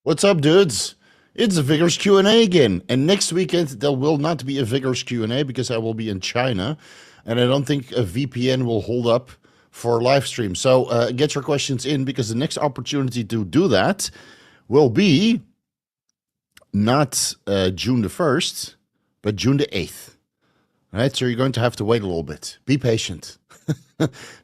What's up, dudes? It's a Vigorous Q&A again. And next weekend, there will not be a Vigorous Q&A because I will be in China. And I don't think a VPN will hold up for live stream. So get your questions in because the next opportunity to do that will be not June the 1st, but June the 8th. All right, so you're going to have to wait a little bit. Be patient.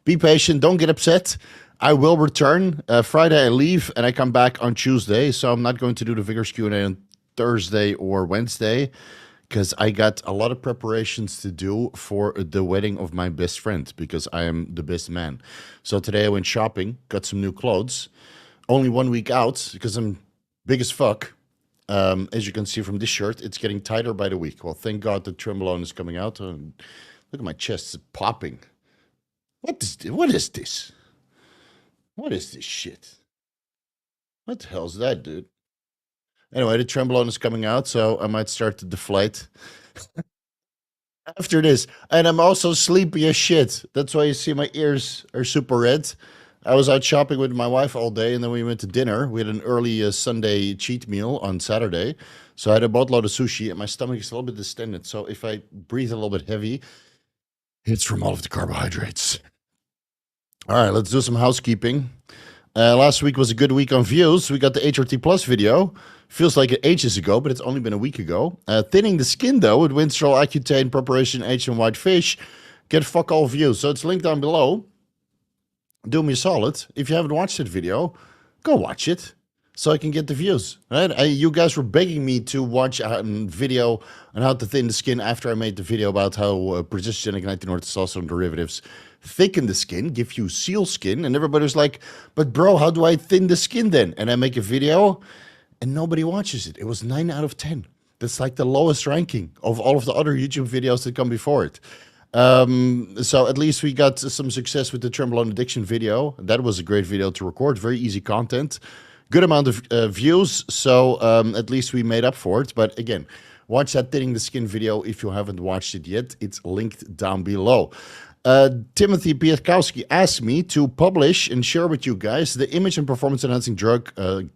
Be patient. Don't get upset. I will return. Friday I leave and I come back on Tuesday. So I'm not going to do the Vigorous Q&A on Thursday or Wednesday because I got a lot of preparations to do for the wedding of my best friend because I am the best man. So today I went shopping, got some new clothes. Only 1 week out because I'm big as fuck. As you can see from this shirt, it's getting tighter by the week. Well, thank God the Trenbolone is coming out. Look at my chest, it's popping. What is this? What is this? What is this shit? What the hell's that, dude? Anyway, the Trenbolone is coming out, so I might start to deflate after this. And I'm also sleepy as shit. That's why you see my ears are super red. I was out shopping with my wife all day, and then we went to dinner. We had an early Sunday cheat meal on Saturday. So I had a boatload of sushi, and my stomach is a little bit distended. So if I breathe a little bit heavy, it's from all of the carbohydrates. All right, let's do some housekeeping. Last week was a good week on views. We got the HRT Plus video. Feels like it ages ago, but it's only been a week ago. Thinning the skin, though, with Winstrol, Accutane, Preparation H, and White Fish. Get fuck all views. So it's linked down below. Do me a solid. If you haven't watched that video, go watch it so I can get the views. Right? You guys were begging me to watch a video on how to thin the skin after I made the video about how persistogenic 19-orthotestosterone derivatives thicken the skin, give you seal skin. And everybody was like, but bro, how do I thin the skin then? And I make a video and nobody watches it. It was 9 out of 10. That's like the lowest ranking of all of the other YouTube videos that come before it. So at least we got some success with the Trenbolone addiction video. That was a great video to record. Very easy content. Good amount of views. So at least we made up for it. But again, watch that thinning the skin video if you haven't watched it yet. It's linked down below. Timothy Pietkowski asked me to publish and share with you guys the image and performance enhancing drug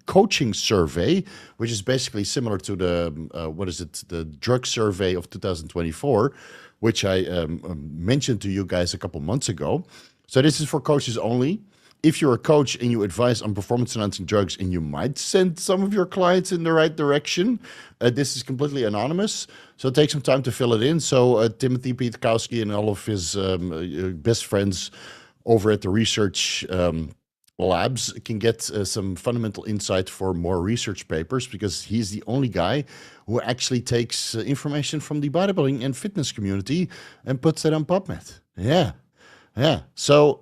coaching survey, which is basically similar to the the drug survey of 2024, which I mentioned to you guys a couple months ago. So this is for coaches only. If you're a coach and you advise on performance-enhancing drugs and you might send some of your clients in the right direction, this is completely anonymous. So take some time to fill it in. So Timothy Pietkowski and all of his best friends over at the research labs can get some fundamental insight for more research papers because he's the only guy who actually takes information from the bodybuilding and fitness community and puts that on PubMed. Yeah. So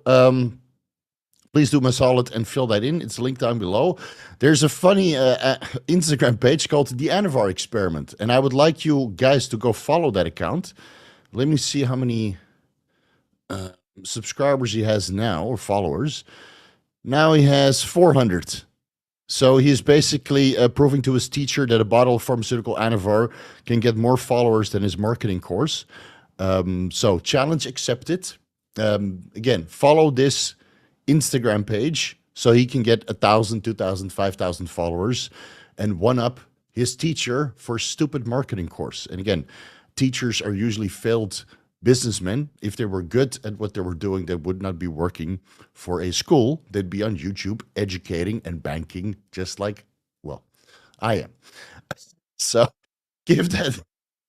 please do me a solid and fill that in. It's linked down below. There's a funny Instagram page called the Anavar Experiment, and I would like you guys to go follow that account. Let me see how many subscribers he has now, or followers. Now he has 400. So he's basically proving to his teacher that a bottle of pharmaceutical Anavar can get more followers than his marketing course. So challenge accepted. Again, follow this Instagram page so he can get 1,000, 2,000, 5,000 followers and one up his teacher for stupid marketing course. And again, teachers are usually failed businessmen. If they were good at what they were doing, they would not be working for a school. They'd be on YouTube educating and banking just like, well, I am. So give that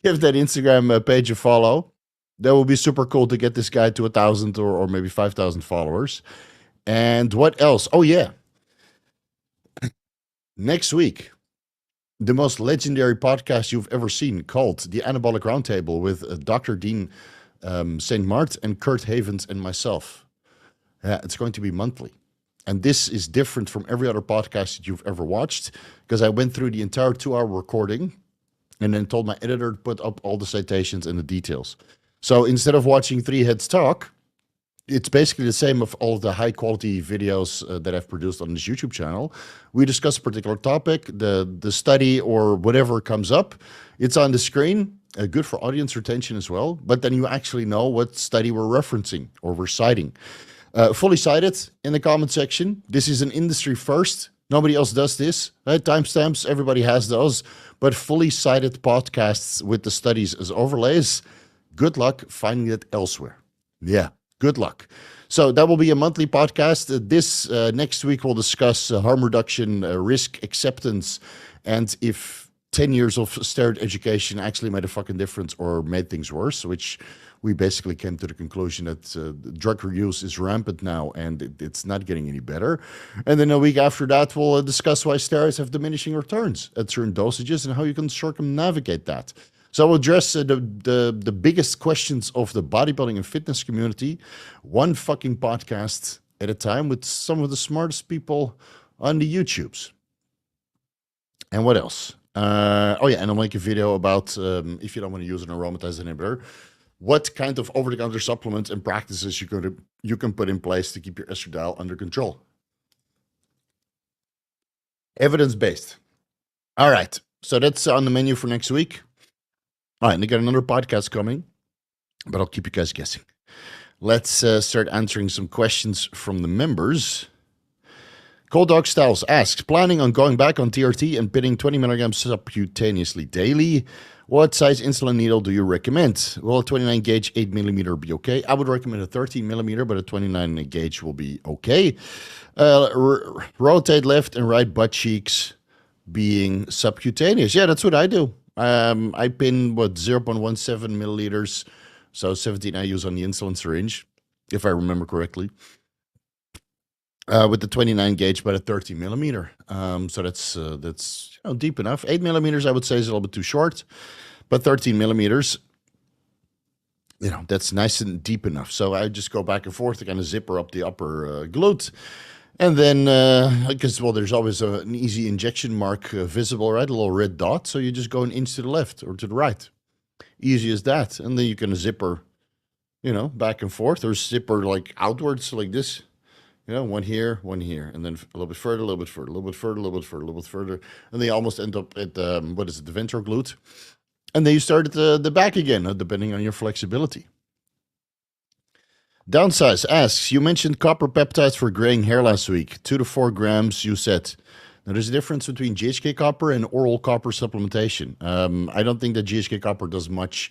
Instagram page a follow. That would be super cool to get this guy to 1,000 or maybe 5,000 followers. And what else? Oh, yeah. Next week, the most legendary podcast you've ever seen called the Anabolic Roundtable with Dr. Dean St. Mart and Kurt Havens and myself. It's going to be monthly. And this is different from every other podcast that you've ever watched because I went through the entire 2-hour recording and then told my editor to put up all the citations and the details. So instead of watching three heads talk, it's basically the same of all the high quality videos that I've produced on this YouTube channel. We discuss a particular topic, the study or whatever comes up. It's on the screen, good for audience retention as well. But then you actually know what study we're referencing or we're citing. Fully cited in the comment section. This is an industry first. Nobody else does this. Timestamps, everybody has those. But fully cited podcasts with the studies as overlays, good luck finding it elsewhere. Yeah, good luck. So that will be a monthly podcast. This next week we'll discuss harm reduction, risk acceptance, and if 10 years of steroid education actually made a fucking difference or made things worse, which we basically came to the conclusion that drug reuse is rampant now and it's not getting any better. And then a week after that, we'll discuss why steroids have diminishing returns at certain dosages and how you can circumnavigate that. So we'll address the biggest questions of the bodybuilding and fitness community, one fucking podcast at a time with some of the smartest people on the YouTubes. And what else? Oh yeah, and I'll make a video about if you don't want to use an aromatase inhibitor, what kind of over-the-counter supplements and practices you can put in place to keep your estradiol under control. Evidence-based. All right, so that's on the menu for next week. All right, and I got another podcast coming, but I'll keep you guys guessing. Let's start answering some questions from the members. Cold Dog Styles asks, planning on going back on TRT and pitting 20 milligrams subcutaneously daily. What size insulin needle do you recommend? Will a 29 gauge 8 millimeter be okay? I would recommend a 13 millimeter, but a 29 gauge will be okay. Rotate left and right butt cheeks being subcutaneous. Yeah, that's what I do. I pin 0.17 milliliters, so 17 I use on the insulin syringe, if I remember correctly. With the 29 gauge, but a 30 millimeter. So that's deep enough. 8 millimeters, I would say, is a little bit too short, but 13 millimeters, that's nice and deep enough. So I just go back and forth to kind of zipper up the upper glute. And then, because, there's always an easy injection mark visible, right? A little red dot. So you just go an inch to the left or to the right. Easy as that. And then you can zipper, back and forth, or zipper like outwards like this. One here, and then a little bit further, a little bit further, a little bit further, a little bit further, a little bit further. And they almost end up at, the ventral glute. And then you start at the back again, depending on your flexibility. Downsize asks, you mentioned copper peptides for graying hair last week, 2 to 4 grams, you said. Now, there's a difference between GHK copper and oral copper supplementation. I don't think that GHK copper does much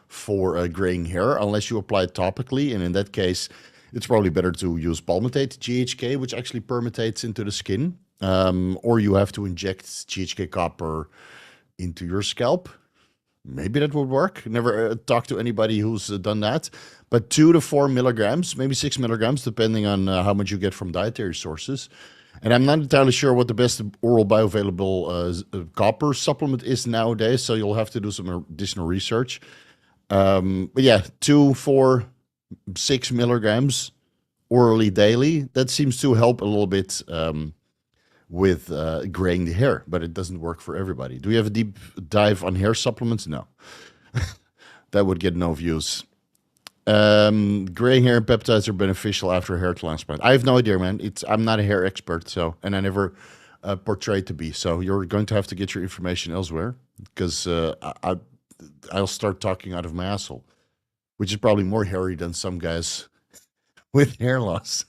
for graying hair unless you apply it topically. And in that case, it's probably better to use palmitate GHK, which actually permutates into the skin. Or you have to inject GHK copper into your scalp. Maybe that would work. Never talked to anybody who's done that. But 2 to 4 milligrams, maybe 6 milligrams, depending on how much you get from dietary sources. And I'm not entirely sure what the best oral bioavailable copper supplement is nowadays, so you'll have to do some additional research. But yeah, 2, 4, 6 milligrams orally daily, that seems to help a little bit with graying the hair, but it doesn't work for everybody. Do we have a deep dive on hair supplements? No. That would get no views. Graying hair and peptides are beneficial after a hair transplant. I have no idea, man. I'm not a hair expert, and I never portrayed to be. So you're going to have to get your information elsewhere, because I'll start talking out of my asshole, which is probably more hairy than some guys with hair loss.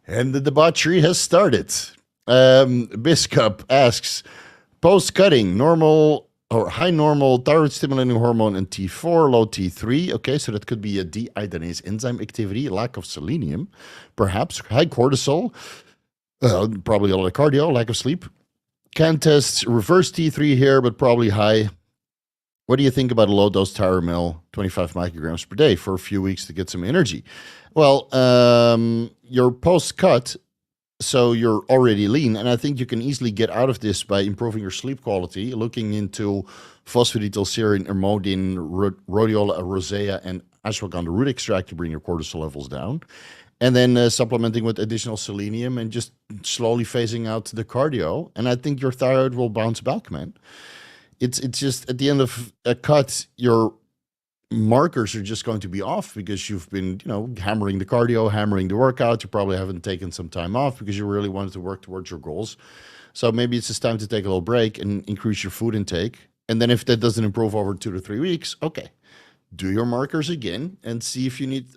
And the debauchery has started. Biscup asks, post-cutting, normal or high normal thyroid stimulating hormone and T4, low T3. Okay, so that could be a deiodinase enzyme activity, lack of selenium, perhaps high cortisol, probably a lot of cardio, lack of sleep. Can test reverse T3 here, but probably high. What do you think about a low dose Tyromel, 25 micrograms per day for a few weeks to get some energy? Well, you're post-cut, so you're already lean, and I think you can easily get out of this by improving your sleep quality, looking into phosphatidylserine, imodin, rhodiola rosea, and ashwagandha root extract to bring your cortisol levels down, and then supplementing with additional selenium and just slowly phasing out the cardio, and I think your thyroid will bounce back, man. It's just at the end of a cut, your markers are just going to be off because you've been, hammering the cardio, hammering the workout. You probably haven't taken some time off because you really wanted to work towards your goals. So maybe it's just time to take a little break and increase your food intake. And then if that doesn't improve over 2 to 3 weeks, okay, do your markers again and see if you need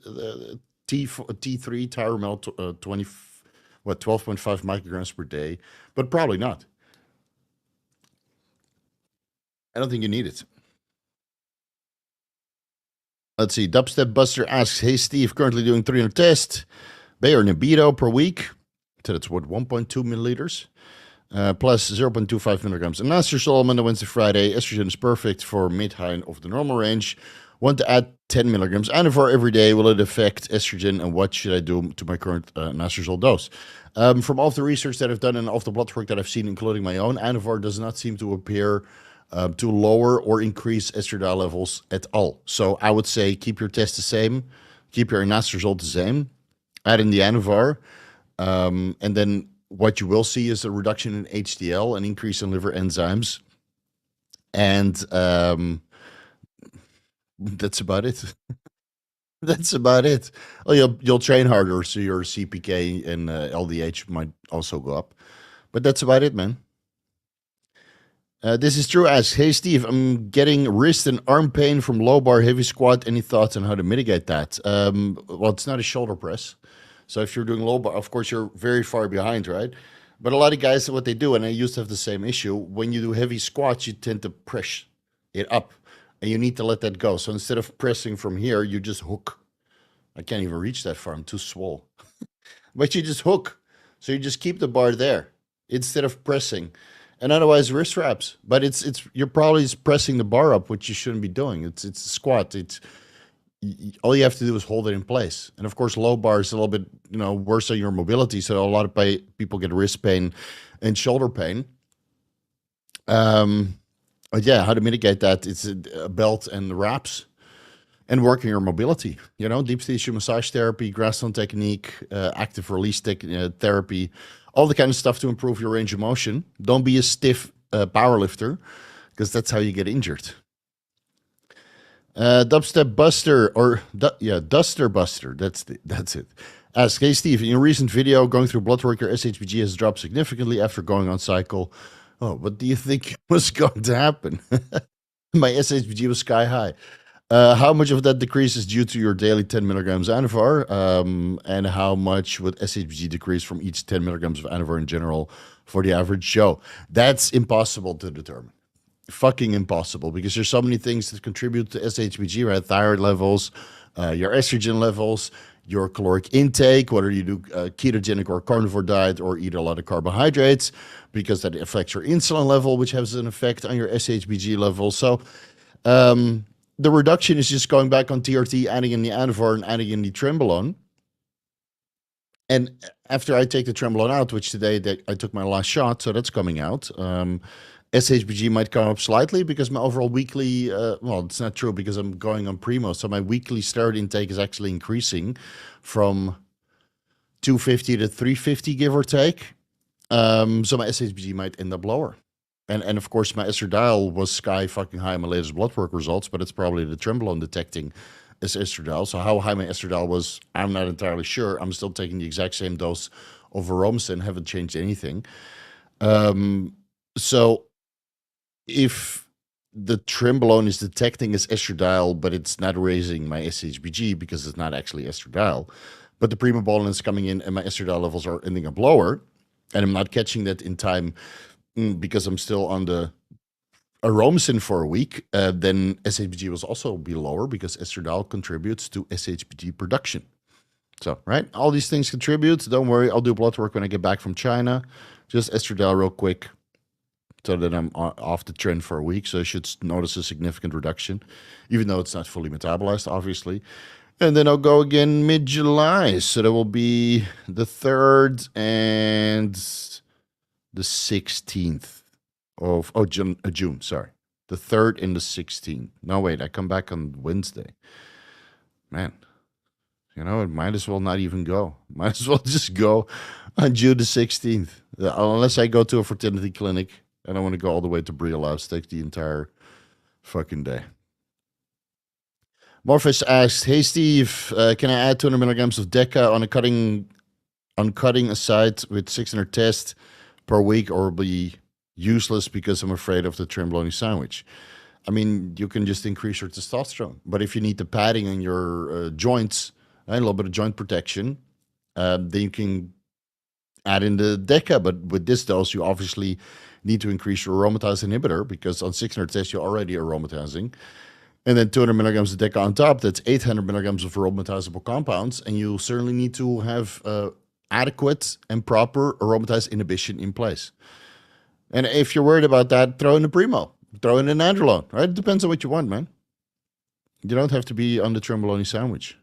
T3 Tyromel what, 12.5 micrograms per day, but probably not. I don't think you need it. Let's see. Dubstep Buster asks, hey, Steve, currently doing 300 tests. Bayer Nebido per week. So that's what, 1.2 milliliters. Plus 0.25 milligrams. And anastrozole Monday, Wednesday, Friday. Estrogen is perfect for mid-high of the normal range. Want to add 10 milligrams Anavar every day. Will it affect estrogen? And what should I do to my current anastrozole dose? From all of the research that I've done and all of the blood work that I've seen, including my own, Anavar does not seem to appear to lower or increase estradiol levels at all. So I would say keep your test the same, keep your anastrozole the same, add in the Anavar, and then what you will see is a reduction in HDL, an increase in liver enzymes, and that's about it. That's about it. Oh, you'll train harder, so your CPK and LDH might also go up, but that's about it, man. This is true. Asks, hey Steve, I'm getting wrist and arm pain from low bar heavy squat. Any thoughts on how to mitigate that? Well, it's not a shoulder press. So if you're doing low bar, of course, you're very far behind, right? But a lot of guys, what they do, and I used to have the same issue, when you do heavy squats, you tend to press it up, and you need to let that go. So instead of pressing from here, you just hook. I can't even reach that far. I'm too swole. But you just hook. So you just keep the bar there instead of pressing. And otherwise wrist wraps. But it's you're probably pressing the bar up, which you shouldn't be doing. It's a squat. All you have to do is hold it in place. And of course, low bar is a little bit, worse on your mobility. So a lot of people get wrist pain and shoulder pain. But yeah, how to mitigate that? It's a belt and wraps and working your mobility. Deep tissue massage therapy, grass-on technique, active release therapy, all the kind of stuff to improve your range of motion. Don't be a stiff power because that's how you get injured. Dubstep Buster Duster Buster. That's it. Ask, hey Steve, in your recent video going through blood work, your SHBG has dropped significantly after going on cycle. Oh, what do you think was going to happen? My SHBG was sky high. How much of that decrease is due to your daily 10 milligrams Anavar? And how much would SHBG decrease from each 10 milligrams of Anavar in general for the average Joe? That's impossible to determine. Fucking impossible, because there's so many things that contribute to SHBG, right? Thyroid levels, your estrogen levels, your caloric intake, whether you do a ketogenic or carnivore diet or eat a lot of carbohydrates, because that affects your insulin level, which has an effect on your SHBG level. So the reduction is just going back on TRT, adding in the Anavar and adding in the Trenbolone. And after I take the Trenbolone out, which today I took my last shot, so that's coming out, SHBG might come up slightly because my overall weekly, it's not true because I'm going on Primo. So my weekly steroid intake is actually increasing from 250 to 350, give or take. So my SHBG might end up lower. And of course, my estradiol was sky fucking high in my latest blood work results, but it's probably the Trenbolone detecting as estradiol. So how high my estradiol was, I'm not entirely sure. I'm still taking the exact same dose of Varomycin, haven't changed anything. So if the Trenbolone is detecting as estradiol, but it's not raising my SHBG because it's not actually estradiol, but the Primobolan is coming in and my estradiol levels are ending up lower, and I'm not catching that in time because I'm still on the Varomycin for a week, then SHBG will also be lower because estradiol contributes to SHBG production. So, right, all these things contribute. Don't worry, I'll do blood work when I get back from China. Just estradiol real quick, so that I'm off the trend for a week. So I should notice a significant reduction, even though it's not fully metabolized, obviously. And then I'll go again mid-July. So that will be the 3rd and the 16th of June, sorry. The 3rd and the 16th. No, wait, I come back on Wednesday. Man, it might as well not even go. Might as well just go on June the 16th. Unless I go to a fertility clinic. I don't want to go all the way to Brialaus, take the entire fucking day. Morphus asks, hey Steve, can I add 200 milligrams of Deca on cutting aside with 600 tests per week, or be useless because I'm afraid of the Trenbolone sandwich? I mean, you can just increase your testosterone, but if you need the padding in your joints and a little bit of joint protection, then you can add in the Deca. But with this dose, you obviously need to increase your aromatase inhibitor because on 600 tests, you're already aromatizing. And then 200 milligrams of Deca on top, that's 800 milligrams of aromatizable compounds. And you certainly need to have adequate and proper aromatase inhibition in place. And if you're worried about that, throw in the Primo, throw in the Nandrolone, right? It depends on what you want, man. You don't have to be on the Tremboloni sandwich.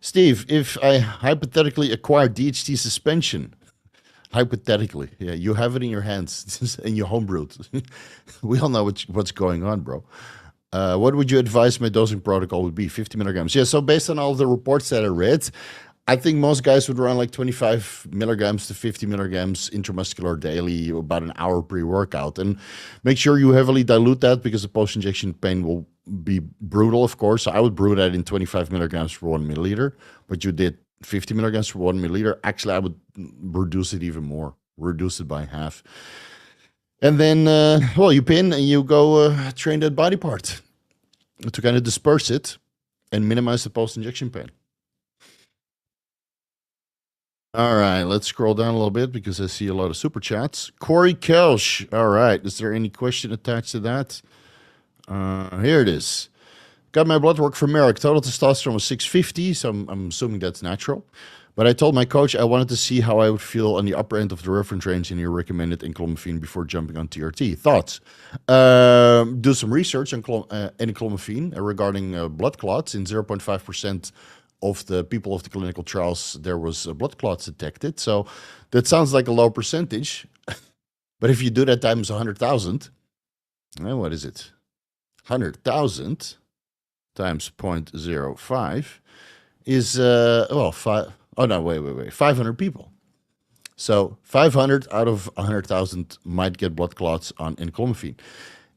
Steve, if I hypothetically acquire DHT suspension, hypothetically, yeah, you have it in your hands and you homebrewed. We all know what's going on, bro. What would you advise my dosing protocol would be? 50 milligrams. Yeah, so based on all the reports that I read, I think most guys would run like 25 milligrams to 50 milligrams intramuscular daily, about an hour pre-workout. And make sure you heavily dilute that because the post-injection pain will be brutal, of course. So I would brew that in 25 milligrams per 1 milliliter, but you did 50 milligrams per 1 milliliter. Actually, I would reduce it even more, reduce it by half. And then, well, you pin and you go train that body part to kind of disperse it and minimize the post-injection pain. All right, let's scroll down a little bit because I see a lot of super chats. Corey Kelsch. All right, is there any question attached to that? Here it is. Got my blood work from Marek. Total testosterone was 650, so I'm assuming that's natural. But I told my coach I wanted to see how I would feel on the upper end of the reference range, and he recommended Enclomiphene before jumping on TRT. Thoughts? Do some research on Enclomiphene regarding blood clots. In 0.5% of the people of the clinical trials, there was blood clots detected. So that sounds like a low percentage. But if you do that times 100,000, what is it? 100,000 times 0.05 is, well, 500 people. So 500 out of 100,000 might get blood clots on Enclomiphene.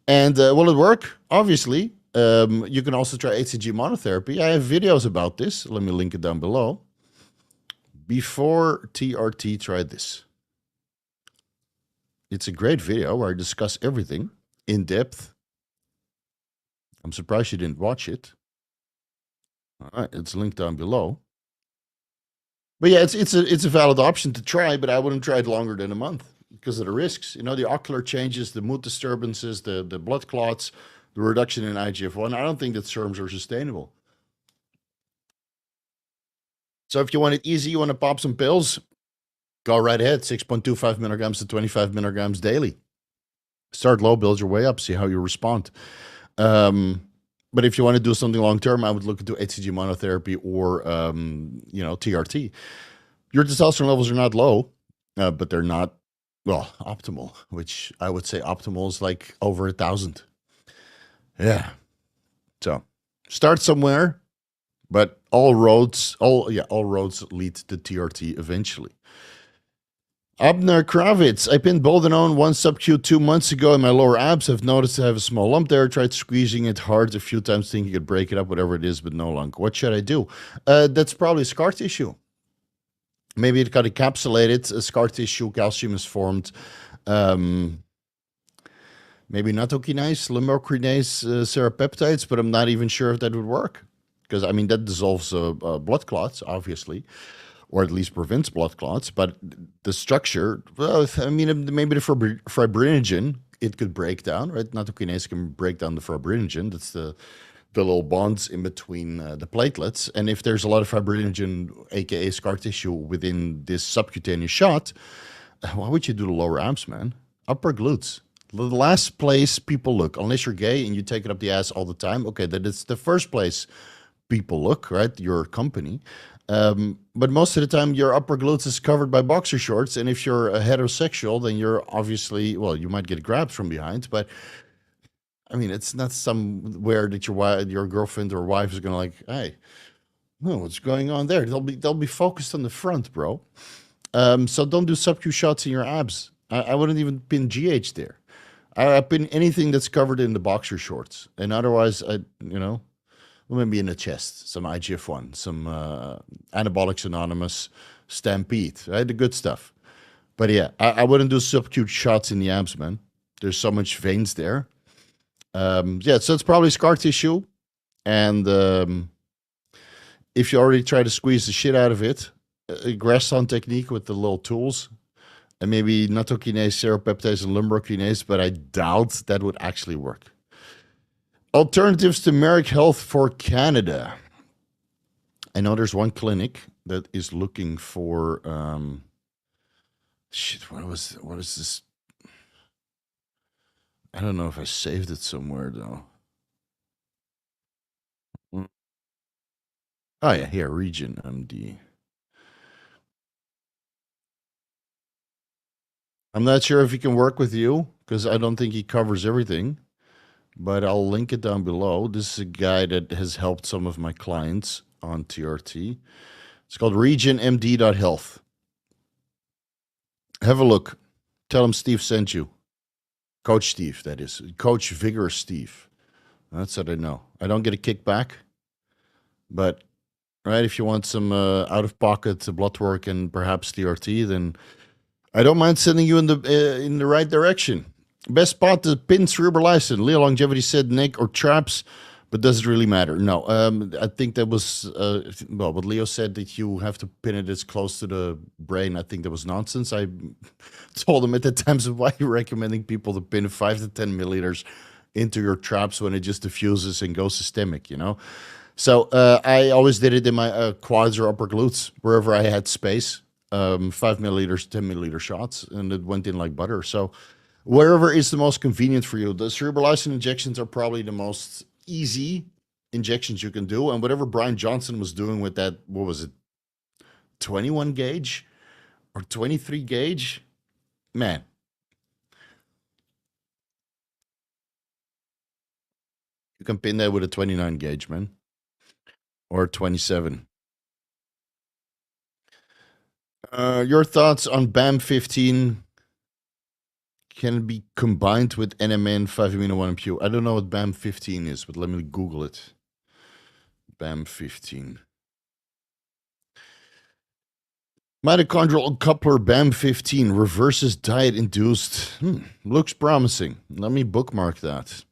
And will it work? Obviously. You can also try HCG monotherapy. I have videos about this. Let me link it down below. Before TRT, try this. It's a great video where I discuss everything in depth. I'm surprised you didn't watch it. All right, it's linked down below. But yeah, it's a valid option to try, but I wouldn't try it longer than a month because of the risks. You know, the ocular changes, the mood disturbances, the blood clots, the reduction in IGF-1. I don't think that serums are sustainable. So if you want it easy, you want to pop some pills, go right ahead. 6.25 milligrams to 25 milligrams daily. Start low, build your way up, see how you respond. But if you want to do something long-term, I would look into HCG monotherapy or, TRT. Your testosterone levels are not low, but they're not, well, optimal, which I would say optimal is like over 1,000. Yeah. So start somewhere, but all roads lead to TRT eventually. Abner Kravitz, I pinned Boldenone 1 SubQ 2 months ago in my lower abs. I've noticed I have a small lump there. Tried squeezing it hard a few times, thinking I'd break it up, whatever it is, but no luck. What should I do? That's probably scar tissue. Maybe it got encapsulated. Scar tissue, calcium is formed. Maybe nattokinase, limocrinase, serapeptides, but I'm not even sure if that would work. Because, I mean, that dissolves blood clots, obviously, or at least prevents blood clots. But the structure, well, I mean, maybe the fibrinogen, it could break down, right? Nattokinase can break down the fibrinogen. That's the little bonds in between the platelets. And if there's a lot of fibrinogen, aka scar tissue, within this subcutaneous shot, why would you do the lower abs, man? Upper glutes. The last place people look, unless you're gay and you take it up the ass all the time, okay, that is the first place people look, right? Your company. But most of the time, your upper glutes is covered by boxer shorts. And if you're a heterosexual, then you're obviously, well, you might get grabbed from behind. But, I mean, it's not somewhere that your girlfriend or wife is going to like, hey, what's going on there? They'll be focused on the front, bro. So don't do SubQ shots in your abs. I wouldn't even pin GH there. I pin anything that's covered in the boxer shorts. And otherwise, maybe in the chest, some IGF-1, some Anabolics Anonymous, Stampede, right? The good stuff. But yeah, I wouldn't do SubQ shots in the abs, man. There's so much veins there. So it's probably scar tissue. And if you already try to squeeze the shit out of it, a Graston technique with the little tools, and maybe nattokinase, serrapeptase, and lumbrokinase, but I doubt that would actually work. Alternatives to Marek Health for Canada. I know there's one clinic that is looking for shit. What is this? I don't know if I saved it somewhere though. Oh yeah, here, Region MD. I'm not sure if he can work with you because I don't think he covers everything, but I'll link it down below. This is a guy that has helped some of my clients on TRT. It's called regionmd.health. Have a look. Tell him Steve sent you. Coach Steve, that is. Coach Vigorous Steve. That's what I know. I don't get a kickback, but right, if you want some out-of-pocket blood work and perhaps TRT, then I don't mind sending you in the right direction. Best spot to pin Cerebrolysin. Leo Longevity said neck or traps, but does it really matter? No. I think that was, what Leo said, that you have to pin it as close to the brain. I think that was nonsense. I told him at the time, so why are you recommending people to pin 5 to 10 milliliters into your traps when it just diffuses and goes systemic, you know? So I always did it in my quads or upper glutes, wherever I had space. 5 milliliters, 10 milliliter shots, and it went in like butter. So wherever is the most convenient for you. The Cerebrolysin injections are probably the most easy injections you can do. And whatever Brian Johnson was doing with that, what was it, 21 gauge or 23 gauge? Man. You can pin that with a 29 gauge, man. Or 27. Your thoughts on BAM 15? Can it be combined with NMN 5-amino-1-MQ? I don't know what BAM 15 is, but let me Google it. BAM 15. Mitochondrial coupler BAM 15 reverses diet-induced. Looks promising. Let me bookmark that.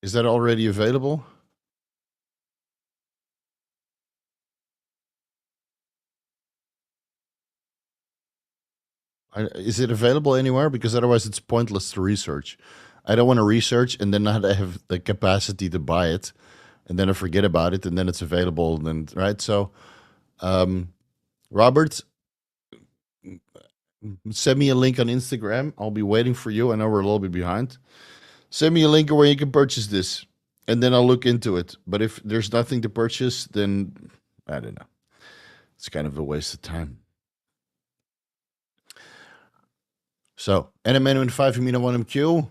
Is that already available? Is it available anywhere? Because otherwise it's pointless to research. I don't want to research and then not have the capacity to buy it, and then I forget about it, and then it's available, and then, right? So, Robert, send me a link on Instagram. I'll be waiting for you. I know we're a little bit behind. Send me a link where you can purchase this, and then I'll look into it. But if there's nothing to purchase, then I don't know. It's kind of a waste of time. So, NMN and 5-amino-1-MQ,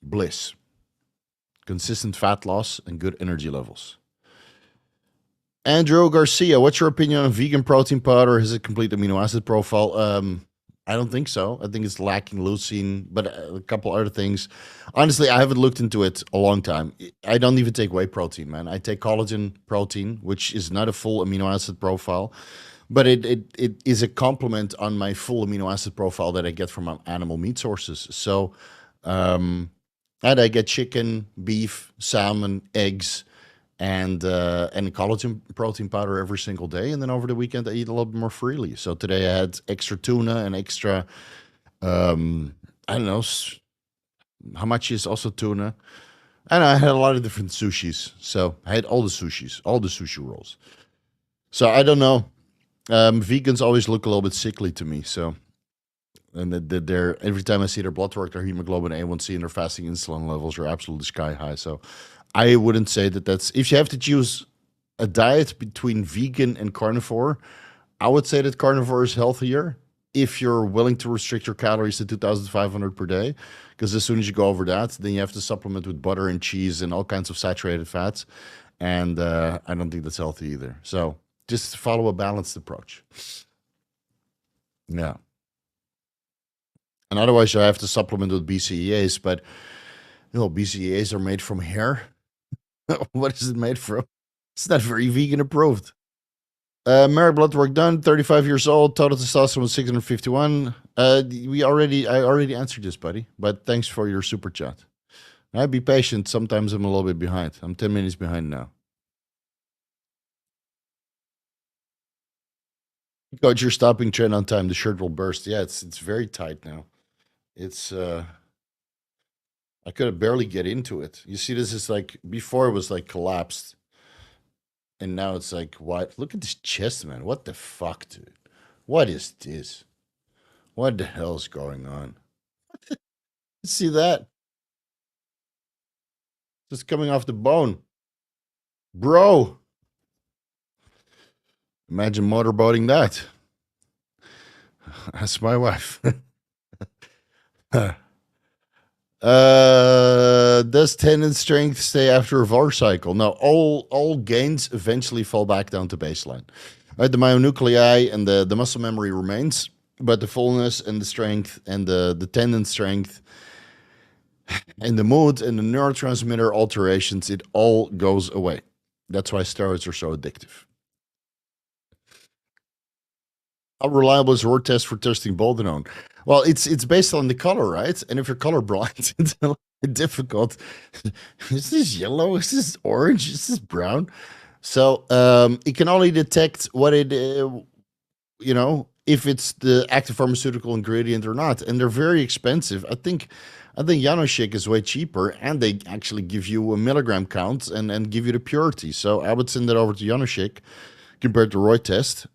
bliss. Consistent fat loss and good energy levels. Andrew Garcia, what's your opinion on vegan protein powder? Has a complete amino acid profile? I don't think so. I think it's lacking leucine, but a couple other things. Honestly, I haven't looked into it a long time. I don't even take whey protein, man. I take collagen protein, which is not a full amino acid profile, but it is a complement on my full amino acid profile that I get from animal meat sources. So, and I get chicken, beef, salmon, eggs, and collagen protein powder every single day. And then over the weekend, I eat a little bit more freely. So today I had extra tuna and extra, I don't know, how much is also tuna? And I had a lot of different sushis. So I had all the sushis, all the sushi rolls. So I don't know. Vegans always look a little bit sickly to me. So, and they're every time I see their blood work, their hemoglobin A1C and their fasting insulin levels are absolutely sky high. So I wouldn't say that that's, if you have to choose a diet between vegan and carnivore, I would say that carnivore is healthier if you're willing to restrict your calories to 2,500 per day. Because as soon as you go over that, then you have to supplement with butter and cheese and all kinds of saturated fats. And I don't think that's healthy either. So just follow a balanced approach. Yeah. And otherwise, you have to supplement with BCEAs. But, you know, BCEAs are made from hair. What is it made from? It's not very vegan approved. Marek blood work done, 35 years old, total testosterone was 651. I already answered this, buddy, but thanks for your super chat. Be patient. Sometimes I'm a little bit behind. I'm 10 minutes behind now. Coach, you're stopping Tren on time. The shirt will burst. Yeah, it's very tight now. It's I could barely get into it. You see, this is like before it was like collapsed, and now it's like what? Look at this chest, man. What the fuck, dude? What is this? What the hell's going on? See that? Just coming off the bone, bro. Imagine motorboating that. That's my wife. Does tendon strength stay after a VAR cycle? No, all gains eventually fall back down to baseline. Right, the myonuclei and the muscle memory remains, but the fullness and the strength and the tendon strength and the mood and the neurotransmitter alterations, it all goes away. That's why steroids are so addictive. How reliable is your test for testing boldenone? Well, it's based on the color, right? And if you're colorblind, it's a little bit difficult. Is this yellow? Is this orange? Is this brown? So it can only detect what it, if it's the active pharmaceutical ingredient or not. And they're very expensive. I think Janoschik is way cheaper, and they actually give you a milligram count and give you the purity. So I would send that over to Janoschik compared to Roidtest.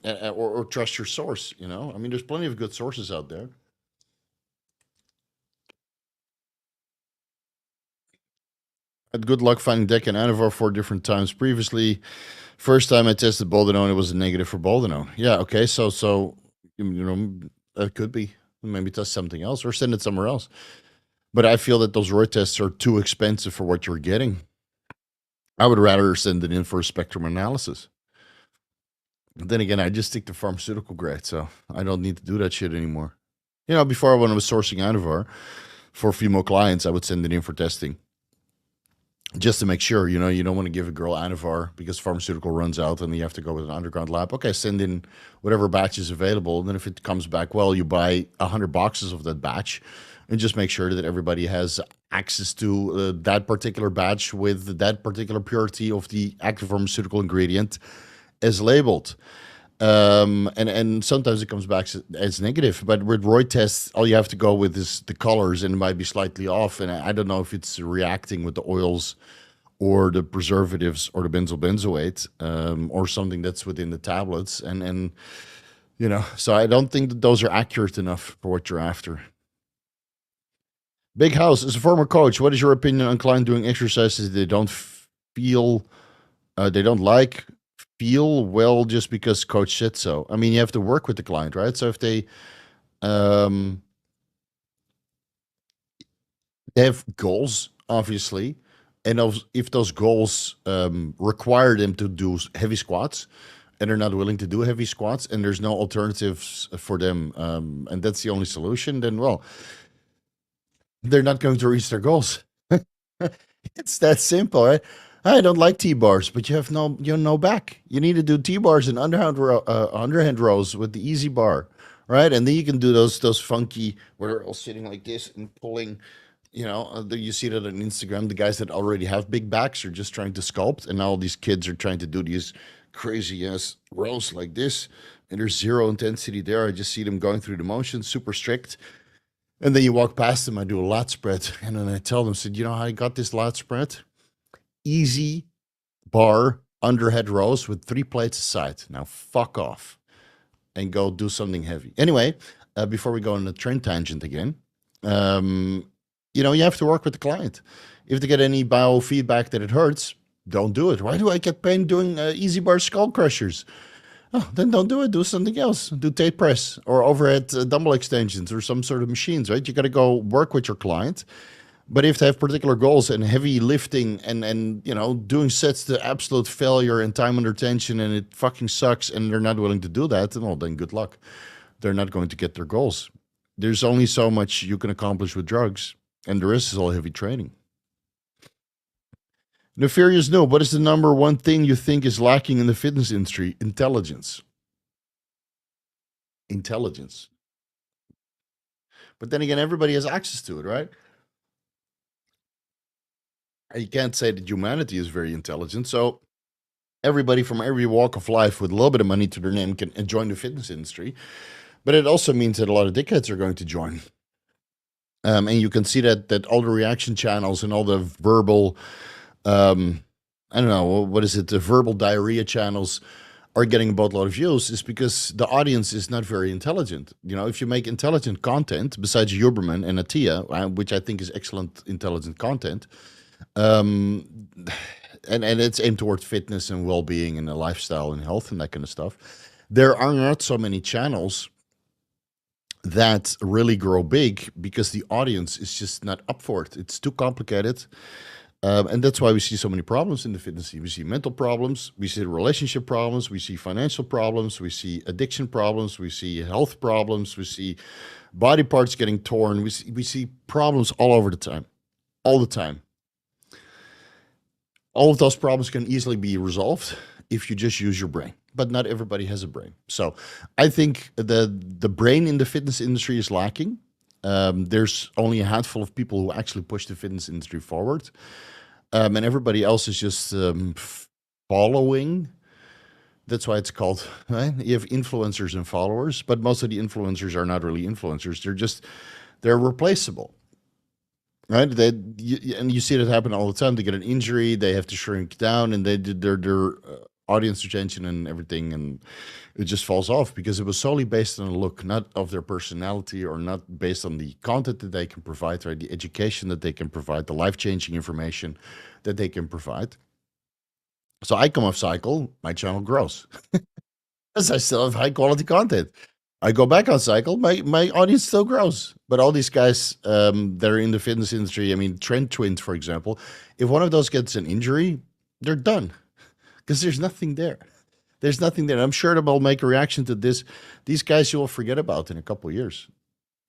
Or trust your source. I mean, there's plenty of good sources out there. I had good luck finding Deca and Anavar 4 different times previously. First time I tested boldenone, it was a negative for boldenone. Yeah, okay, so that could be. Maybe test something else or send it somewhere else. But I feel that those Roid tests are too expensive for what you're getting. I would rather send it in for a spectrum analysis. But then again, I just stick to pharmaceutical grade, so I don't need to do that shit anymore. Before when I was sourcing Anavar for female clients, I would send it in for testing. Just to make sure, you don't want to give a girl Anavar because pharmaceutical runs out and you have to go with an underground lab. Okay, send in whatever batch is available. And then if it comes back well, you buy 100 boxes of that batch and just make sure that everybody has access to that particular batch with that particular purity of the active pharmaceutical ingredient as labeled. And sometimes it comes back as negative, but with Roid tests, all you have to go with is the colors, and it might be slightly off. And I don't know if it's reacting with the oils or the preservatives or the benzoate, or something that's within the tablets. And so I don't think that those are accurate enough for what you're after. Big House, as a former coach, what is your opinion on client doing exercises they don't feel, they don't like, feel well just because coach said so? I mean, you have to work with the client, right? So if they have goals, obviously, and if those goals require them to do heavy squats, and they're not willing to do heavy squats, and there's no alternatives for them, and that's the only solution, then well, they're not going to reach their goals. It's that simple, right? I don't like T-bars, but you have no back. You need to do T-bars and underhand rows with the easy bar, right? And then you can do those funky where they're all sitting like this and pulling. You see that on Instagram. The guys that already have big backs are just trying to sculpt, and now all these kids are trying to do these crazy ass rows like this, and there's zero intensity there. I just see them going through the motions, super strict. And then you walk past them, I do a lat spread, and then I tell them, said, you know how I got this lat spread? Easy bar underhead rows with 3 plates aside. Now fuck off and go do something heavy. Anyway, before we go on a trend tangent again, you have to work with the client. If they get any biofeedback that it hurts, don't do it. Why do I get pain doing easy bar skull crushers? Oh, then don't do it. Do something else. Do Tate press or overhead dumbbell extensions or some sort of machines, right? You got to go work with your client. But if they have particular goals and heavy lifting and doing sets to absolute failure and time under tension and it fucking sucks and they're not willing to do that, well, then good luck. They're not going to get their goals. There's only so much you can accomplish with drugs, and the rest is all heavy training. Nefarious No, what is the number one thing you think is lacking in the fitness industry? Intelligence. Intelligence. But then again, everybody has access to it, right? You can't say that humanity is very intelligent. So Everybody from every walk of life with a little bit of money to their name can join the fitness industry. But it also means that a lot of dickheads are going to join. And you can see that all the reaction channels and all the verbal, I don't know, what is it, the verbal diarrhea channels are getting a boatload of views is because the audience is not very intelligent. You know, if you make intelligent content, besides Huberman and Atia, which I think is excellent intelligent content, um, and it's aimed towards fitness and well-being and a lifestyle and health and that kind of stuff, there are not so many channels that really grow big because the audience is just not up for it. It's too complicated. And that's why we see so many problems in the fitness scene. We see mental problems, we see relationship problems, we see financial problems, we see addiction problems, we see health problems, we see body parts getting torn. We see problems all over the time, all the time. All of those problems can easily be resolved if you just use your brain, but not everybody has a brain. So I think the brain in the fitness industry is lacking. There's only a handful of people who actually push the fitness industry forward. And everybody else is just following. That's why it's called, right? You have influencers and followers, but most of the influencers are not really influencers. They're replaceable, right? And you see that happen all the time. They get an injury, they have to shrink down, and they did their audience retention and everything, and it just falls off because it was solely based on a look, not of their personality or not based on the content that they can provide, right? The education that they can provide, the life-changing information that they can provide. So I come off cycle, my channel grows because I still have high quality content. I go back on cycle, my audience still grows. But all these guys that are in the fitness industry, I mean, Tren twins, for example, if one of those gets an injury, they're done because there's nothing there. There's nothing there. I'm sure they'll make a reaction to this. These guys you will forget about in a couple of years,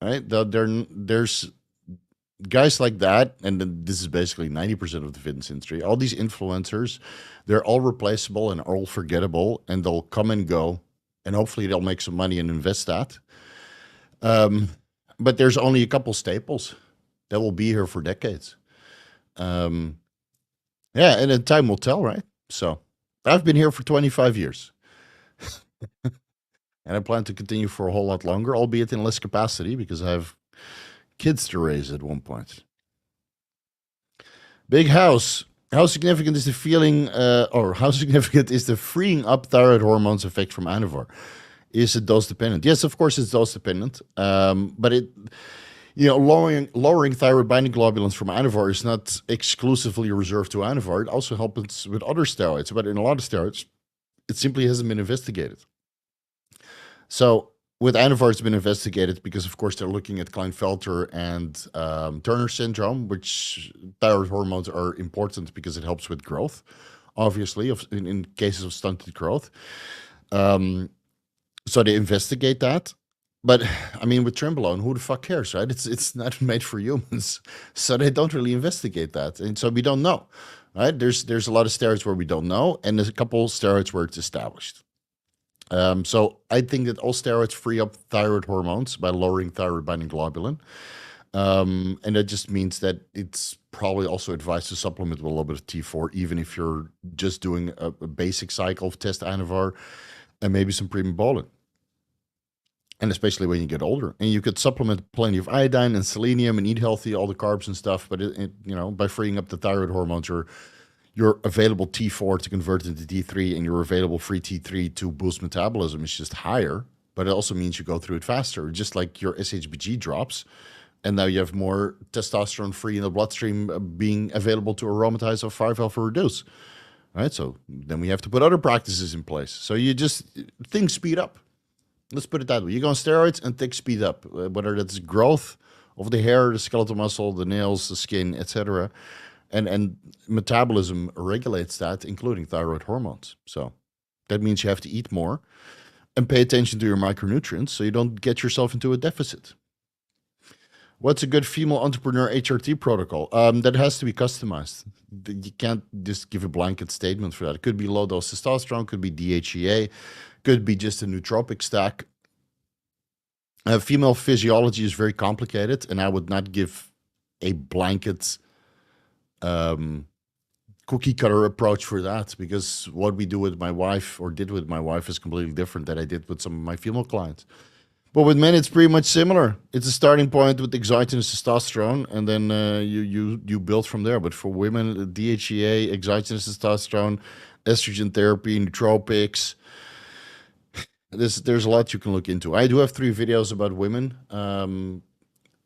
right? There's guys like that, and then this is basically 90% of the fitness industry. All these influencers, they're all replaceable and all forgettable, and they'll come and go, and hopefully they'll make some money and invest that. But there's only a couple staples that will be here for decades. Yeah, and then time will tell, right? So I've been here for 25 years. And I plan to continue for a whole lot longer, albeit in less capacity because I have kids to raise at one point. Big House. How significant is the feeling, or how significant is the freeing up thyroid hormones effect from Anavar? Is it dose dependent? Yes, of course it's dose dependent. But lowering thyroid binding globulins from Anavar is not exclusively reserved to Anavar. It also helps with other steroids, but in a lot of steroids, it simply hasn't been investigated. So with Anavar, it's been investigated because, of course, they're looking at Klinefelter and Turner syndrome, which thyroid hormones are important because it helps with growth, obviously, in cases of stunted growth. So they investigate that. But I mean, with Trenbolone, who the fuck cares, right? It's not made for humans, so they don't really investigate that, and so we don't know, right? There's a lot of steroids where we don't know, and there's a couple steroids where it's established. So I think that all steroids free up thyroid hormones by lowering thyroid binding globulin, and that just means that it's probably also advised to supplement with a little bit of T4, even if you're just doing a basic cycle of test Anavar and maybe some Primobolan. And especially when you get older, and you could supplement plenty of iodine and selenium and eat healthy, all the carbs and stuff. But by freeing up the thyroid hormones, your available T4 to convert into T3 and your available free T3 to boost metabolism is just higher. But it also means you go through it faster, just like your SHBG drops, and now you have more testosterone free in the bloodstream being available to aromatize or 5-alpha reduce. Right, so then we have to put other practices in place. So things speed up. Let's put it that way. You go on steroids and things speed up, whether that's growth of the hair, the skeletal muscle, the nails, the skin, etc. And metabolism regulates that, including thyroid hormones. So that means you have to eat more and pay attention to your micronutrients so you don't get yourself into a deficit. What's a good female entrepreneur HRT protocol? That has to be customized. You can't just give a blanket statement for that. It could be low dose testosterone, could be DHEA, could be just a nootropic stack. Female physiology is very complicated, and I would not give a blanket cookie cutter approach for that, because what we do with my wife or did with my wife is completely different than I did with some of my female clients. But with men, it's pretty much similar. It's a starting point with exogenous testosterone, and then you build from there. But for women, DHEA, exogenous testosterone, estrogen therapy, nootropics. There's a lot you can look into. I do have 3 videos about women.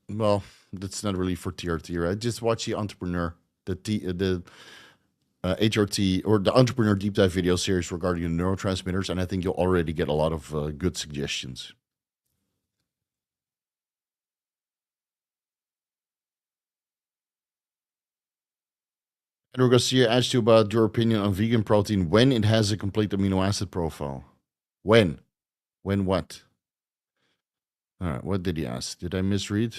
Well, that's not really for TRT, right? Just watch the entrepreneur, the HRT or the entrepreneur deep dive video series regarding the neurotransmitters, and I think you'll already get a lot of good suggestions. Andrew Garcia asked you about your opinion on vegan protein when it has a complete amino acid profile. When? When what? All right, what did he ask? Did I misread?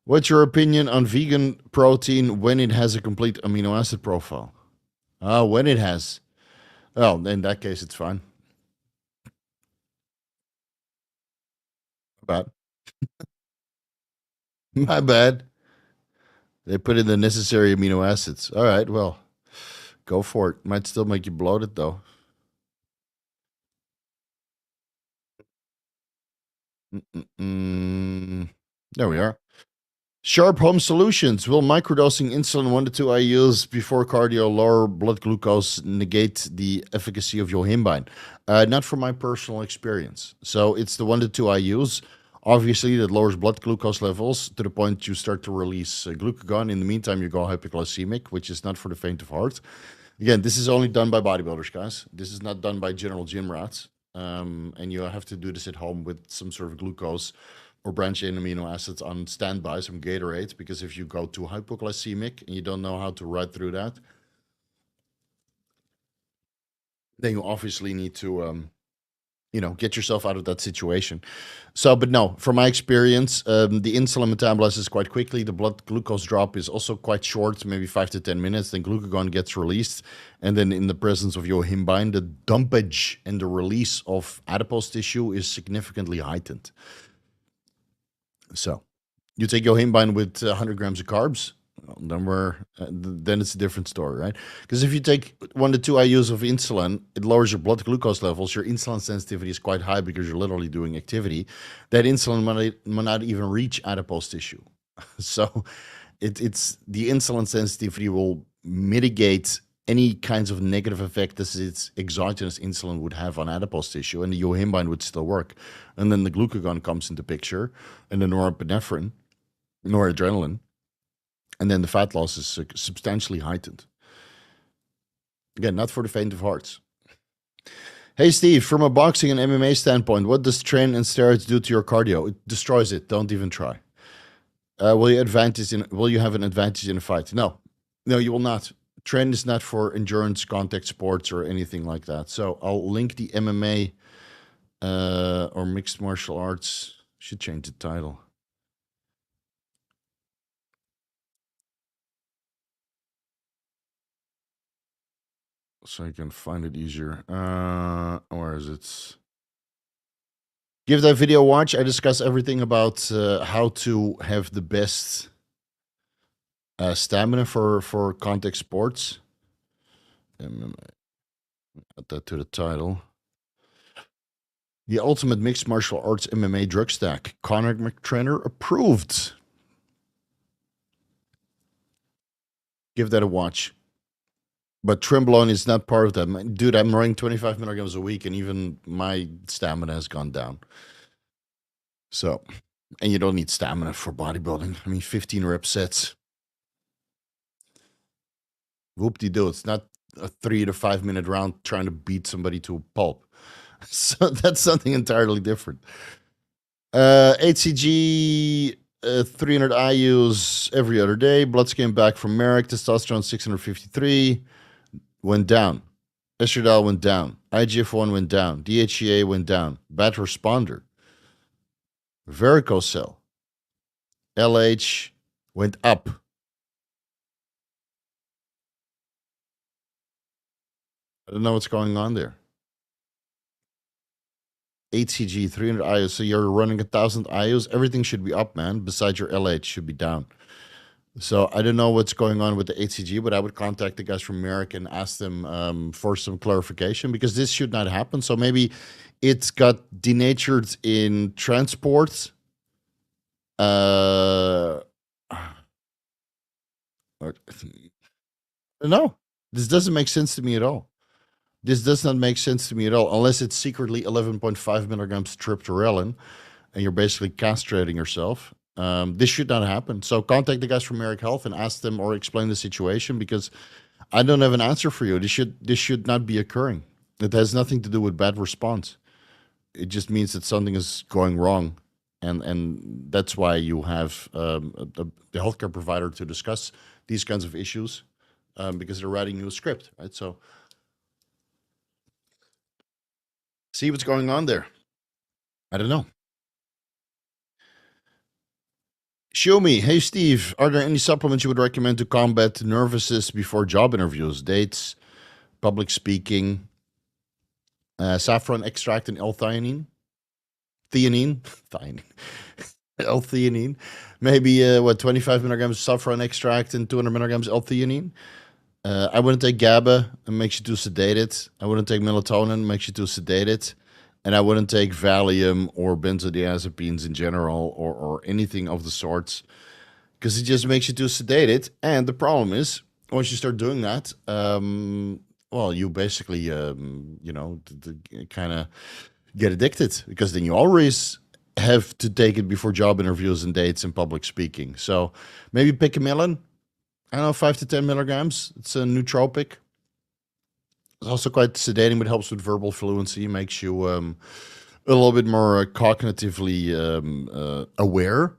What's your opinion on vegan protein when it has a complete amino acid profile? Oh, when it has. Well, in that case, it's fine. Bad. My bad. They put in the necessary amino acids. All right, well, go for it. Might still make you bloated, though. There we are. Sharp Home Solutions. Will microdosing insulin 1 to 2 IUs before cardio lower blood glucose negate the efficacy of Yohimbine? Not from my personal experience. So it's the 1 to 2 IUs. Obviously, that lowers blood glucose levels to the point you start to release glucagon. In the meantime, you go hypoglycemic, which is not for the faint of heart. Again, this is only done by bodybuilders, guys. This is not done by general gym rats. And you have to do this at home with some sort of glucose or branch chain amino acids on standby, some Gatorade, because if you go too hypoglycemic and you don't know how to ride through that, then you obviously need to, get yourself out of that situation. So, but no, from my experience, the insulin metabolizes quite quickly. The blood glucose drop is also quite short, maybe 5 to 10 minutes. Then glucagon gets released. And then in the presence of Yohimbine, the dumpage and the release of adipose tissue is significantly heightened. So you take Yohimbine with 100 grams of carbs, well, then it's a different story, right? Because if you take 1 to 2 IUs of insulin, it lowers your blood glucose levels. Your insulin sensitivity is quite high because you're literally doing activity. That insulin might not even reach adipose tissue. So it's the insulin sensitivity will mitigate any kinds of negative effect that its exogenous insulin would have on adipose tissue, and the Yohimbine would still work. And then the glucagon comes into picture, and the norepinephrine, noradrenaline, and then the fat loss is substantially heightened. Again, not for the faint of hearts. Hey, Steve, from a boxing and MMA standpoint, what does Tren and steroids do to your cardio? It destroys it. Don't even try. Will you have an advantage in a fight? No, you will not. Tren is not for endurance, contact sports, or anything like that. So I'll link the MMA or mixed martial arts. Should change the title. So I can find it easier. Where is it? Give that video a watch. I discuss everything about how to have the best stamina for contact sports. MMA. Add that to the title. The Ultimate Mixed Martial Arts MMA Drug Stack. Conor McTrenner approved. Give that a watch. But Trenbolone is not part of that. Dude, I'm running 25 milligrams a week, and even my stamina has gone down. So, and you don't need stamina for bodybuilding. I mean, 15 rep sets. Whoop-de-doo. It's not a 3 to 5 minute round trying to beat somebody to a pulp. So that's something entirely different. HCG 300 IUs every other day. Blood scan back from Marek. Testosterone 653 went down. Estradiol went down. IGF-1 went down. DHEA went down. Bad responder. Varicocele. LH went up. I don't know what's going on there. HCG 300 IUs. So you're running 1,000 IUs. Everything should be up, man. Besides your LH should be down. So I don't know what's going on with the HCG, but I would contact the guys from Marek and ask them for some clarification because this should not happen. So maybe it's got denatured in transport. Uh, no, this doesn't make sense to me at all. This does not make sense to me at all, unless it's secretly 11.5 milligrams triptorelin and you're basically castrating yourself. This should not happen. So contact the guys from Marek Health and ask them or explain the situation because I don't have an answer for you. This should not be occurring. It has nothing to do with bad response. It just means that something is going wrong, and that's why you have the healthcare provider to discuss these kinds of issues because they're writing you a script, right? So see what's going on there. I don't know. Show me. Hey, Steve, are there any supplements you would recommend to combat nervousness before job interviews, dates, public speaking, saffron extract and L-theanine? Theanine? Theanine. L-theanine. Maybe, 25 milligrams saffron extract and 200 milligrams L-theanine? I wouldn't take GABA, it makes you too sedated. I wouldn't take melatonin, makes you too sedated. And I wouldn't take Valium or benzodiazepines in general or anything of the sorts because it just makes you too sedated. And the problem is, once you start doing that, well, you basically, kind of get addicted because then you always have to take it before job interviews and dates and public speaking. So maybe pick a melon. I don't know, 5 to 10 milligrams. It's a nootropic. It's also quite sedating, but helps with verbal fluency, makes you a little bit more cognitively aware.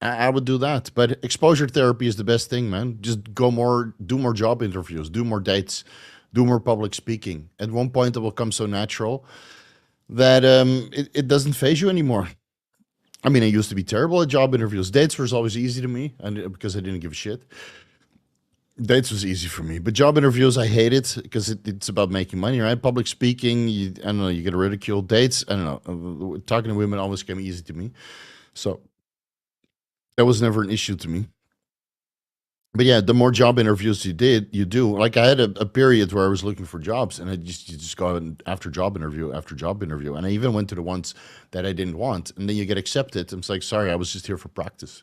I would do that. But exposure therapy is the best thing, man. Just do more job interviews, do more dates, do more public speaking. At one point, it will come so natural that it doesn't phase you anymore. I mean, I used to be terrible at job interviews. Dates was always easy to me, and because I didn't give a shit. Dates was easy for me, but job interviews I hate it because it's about making money, right? Public speaking, I don't know, you get ridiculed. Dates, I don't know. Talking to women always came easy to me, so that was never an issue to me. But yeah, the more job interviews you do. Like I had a period where I was looking for jobs, and you just go after job interview, and I even went to the ones that I didn't want, and then you get accepted. I'm like, sorry, I was just here for practice.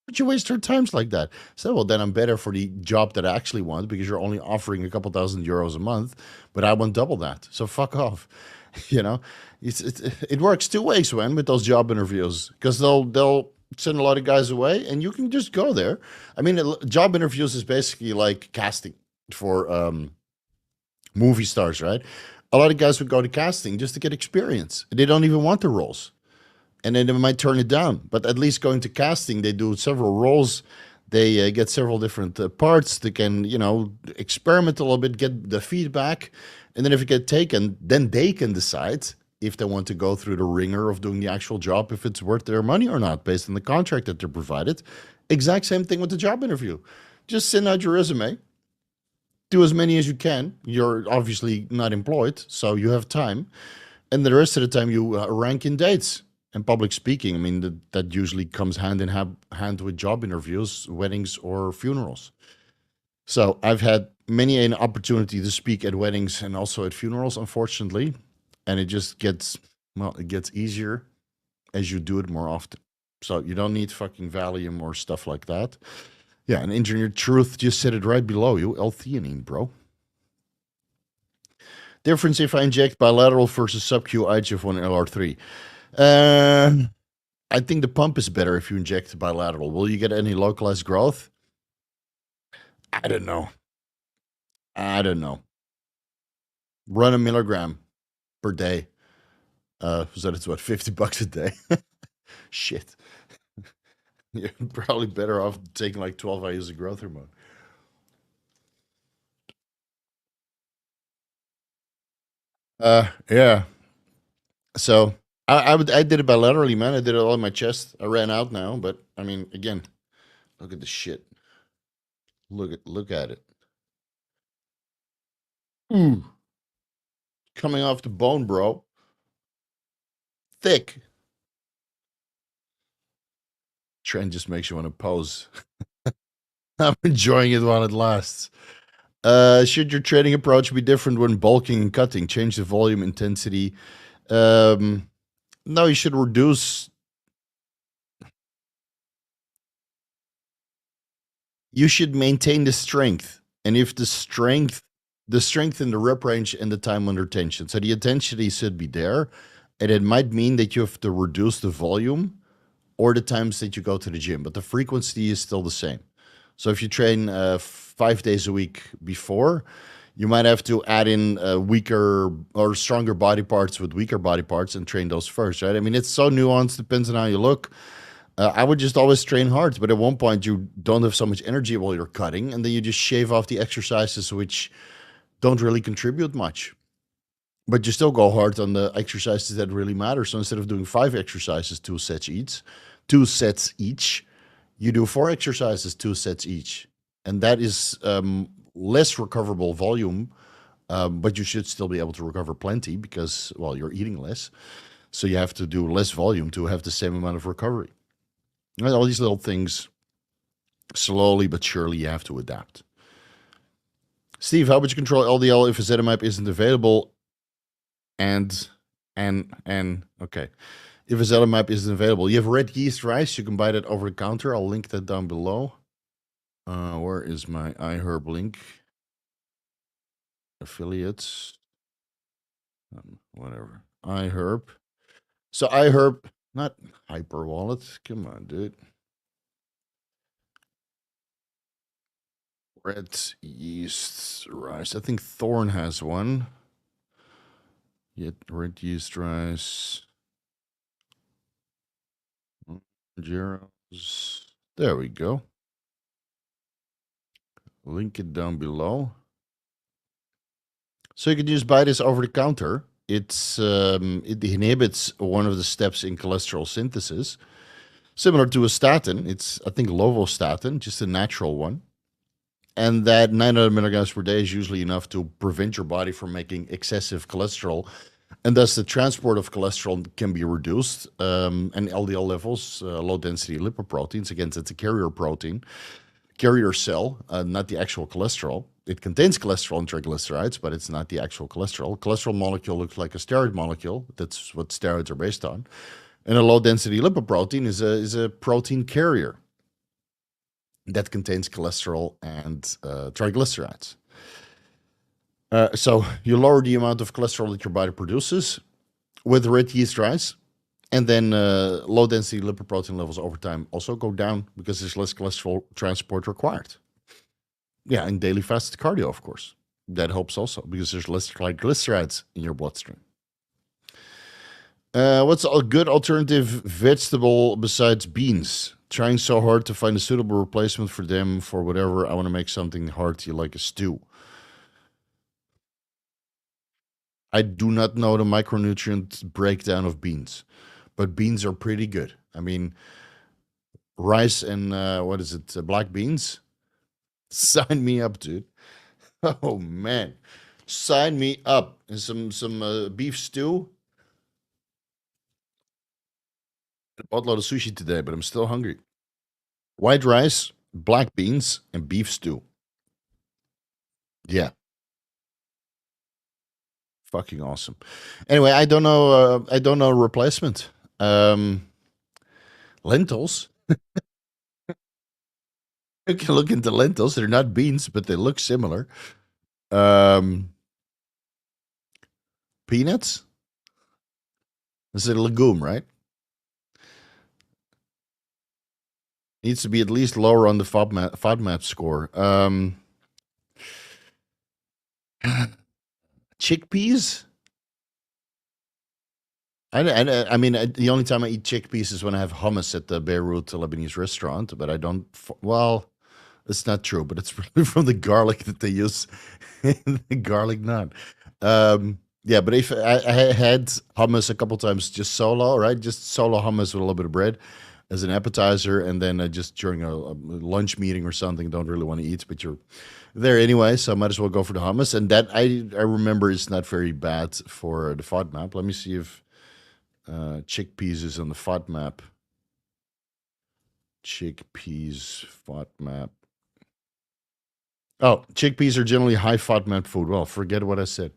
But you waste your times like that. So, well, then I'm better for the job that I actually want because you're only offering a couple thousand euros a month, but I want double that. So fuck off. You know, it works two ways when with those job interviews because they'll send a lot of guys away and you can just go there. I mean, job interviews is basically like casting for movie stars, right? A lot of guys would go to casting just to get experience. They don't even want the roles and then they might turn it down. But at least going to casting, they do several roles. They get several different parts. They can, experiment a little bit, get the feedback, and then if it get taken, then they can decide if they want to go through the ringer of doing the actual job, if it's worth their money or not, based on the contract that they're provided. Exact same thing with the job interview. Just send out your resume, do as many as you can. You're obviously not employed, so you have time, and the rest of the time you rank in dates. And public speaking, I mean, that usually comes hand in hand with job interviews, weddings, or funerals. So I've had many an opportunity to speak at weddings and also at funerals, unfortunately. And it just it gets easier as you do it more often. So you don't need fucking Valium or stuff like that. Yeah, and Engineered Truth just said it right below you, L-theanine, bro. Difference if I inject bilateral versus SubQ IGF-1 LR3. I think the pump is better if you inject bilateral. Will you get any localized growth? I don't know. Run a milligram per day. So that's what, $50 a day? Shit. You're probably better off taking like 12 IUs of growth hormone. Yeah. So I did it bilaterally, man. I did it all in my chest. I ran out now, but I mean, again, look at the shit. Look at it. Ooh, coming off the bone, bro. Thick. Trend just makes you want to pose. I'm enjoying it while it lasts. Should your training approach be different when bulking and cutting? Change the volume, intensity. No, you should reduce. You should maintain the strength. And if the strength in the rep range and the time under tension. So the intensity should be there. And it might mean that you have to reduce the volume or the times that you go to the gym, but the frequency is still the same. So if you train 5 days a week before, you might have to add in weaker or stronger body parts with weaker body parts and train those first, right? I mean, it's so nuanced, depends on how you look. I would just always train hard, but at one point you don't have so much energy while you're cutting, and then you just shave off the exercises which don't really contribute much. But you still go hard on the exercises that really matter. So instead of doing 5 exercises, 2 sets each, you do 4 exercises, 2 sets each. And that is less recoverable volume, but you should still be able to recover plenty because, well, you're eating less. So you have to do less volume to have the same amount of recovery. And all these little things, slowly but surely, you have to adapt. Steve, how would you control LDL if ezetimibe isn't available? Okay. If ezetimibe isn't available, you have red yeast rice. You can buy that over the counter. I'll link that down below. Where is my iHerb link? Affiliates. Whatever. iHerb. So iHerb, not Hyper Wallet. Come on, dude. Red yeast rice. I think Thorn has one. Yet red yeast rice. Zeros. There we go. Link it down below. So you can just buy this over the counter. It inhibits one of the steps in cholesterol synthesis, similar to a statin. It's, I think, lovostatin, just a natural one. And that 900 milligrams per day is usually enough to prevent your body from making excessive cholesterol. And thus the transport of cholesterol can be reduced. And LDL levels, low-density lipoproteins, again, it's a carrier protein, carrier cell, not the actual cholesterol. It contains cholesterol and triglycerides, but it's not the actual cholesterol. Cholesterol molecule looks like a steroid molecule. That's what steroids are based on. And a low-density lipoprotein is a protein carrier that contains cholesterol and triglycerides. So you lower the amount of cholesterol that your body produces with red yeast rice, and then low-density lipoprotein levels over time also go down because there's less cholesterol transport required. Yeah, and daily fasted cardio, of course. That helps also because there's less triglycerides in your bloodstream. What's a good alternative vegetable besides beans? Trying so hard to find a suitable replacement for them for whatever. I want to make something hearty like a stew. I do not know the micronutrient breakdown of beans, but beans are pretty good. I mean, rice and what is it? Black beans? Sign me up, dude. Oh man, sign me up. And some beef stew. I bought a lot of sushi today, but I'm still hungry. White rice, black beans, and beef stew. Yeah. Fucking awesome. Anyway, I don't know replacement. Lentils. You can look into lentils. They're not beans, but they look similar. Peanuts. This is a legume, right? Needs to be at least lower on the FODMAP score. Chickpeas. I mean, the only time I eat chickpeas is when I have hummus at the Beirut Lebanese restaurant, but I don't. Well, it's not true, but it's really from the garlic that they use in the garlic naan. Yeah, but if I had hummus a couple times just solo, right? Just solo hummus with a little bit of bread as an appetizer, and then just during a lunch meeting or something, don't really want to eat, but you're there anyway, so I might as well go for the hummus. And that I remember is not very bad for the FODMAP. Let me see if chickpeas is on the FODMAP. Chickpeas FODMAP. Oh, chickpeas are generally high FODMAP food. Well, forget what I said.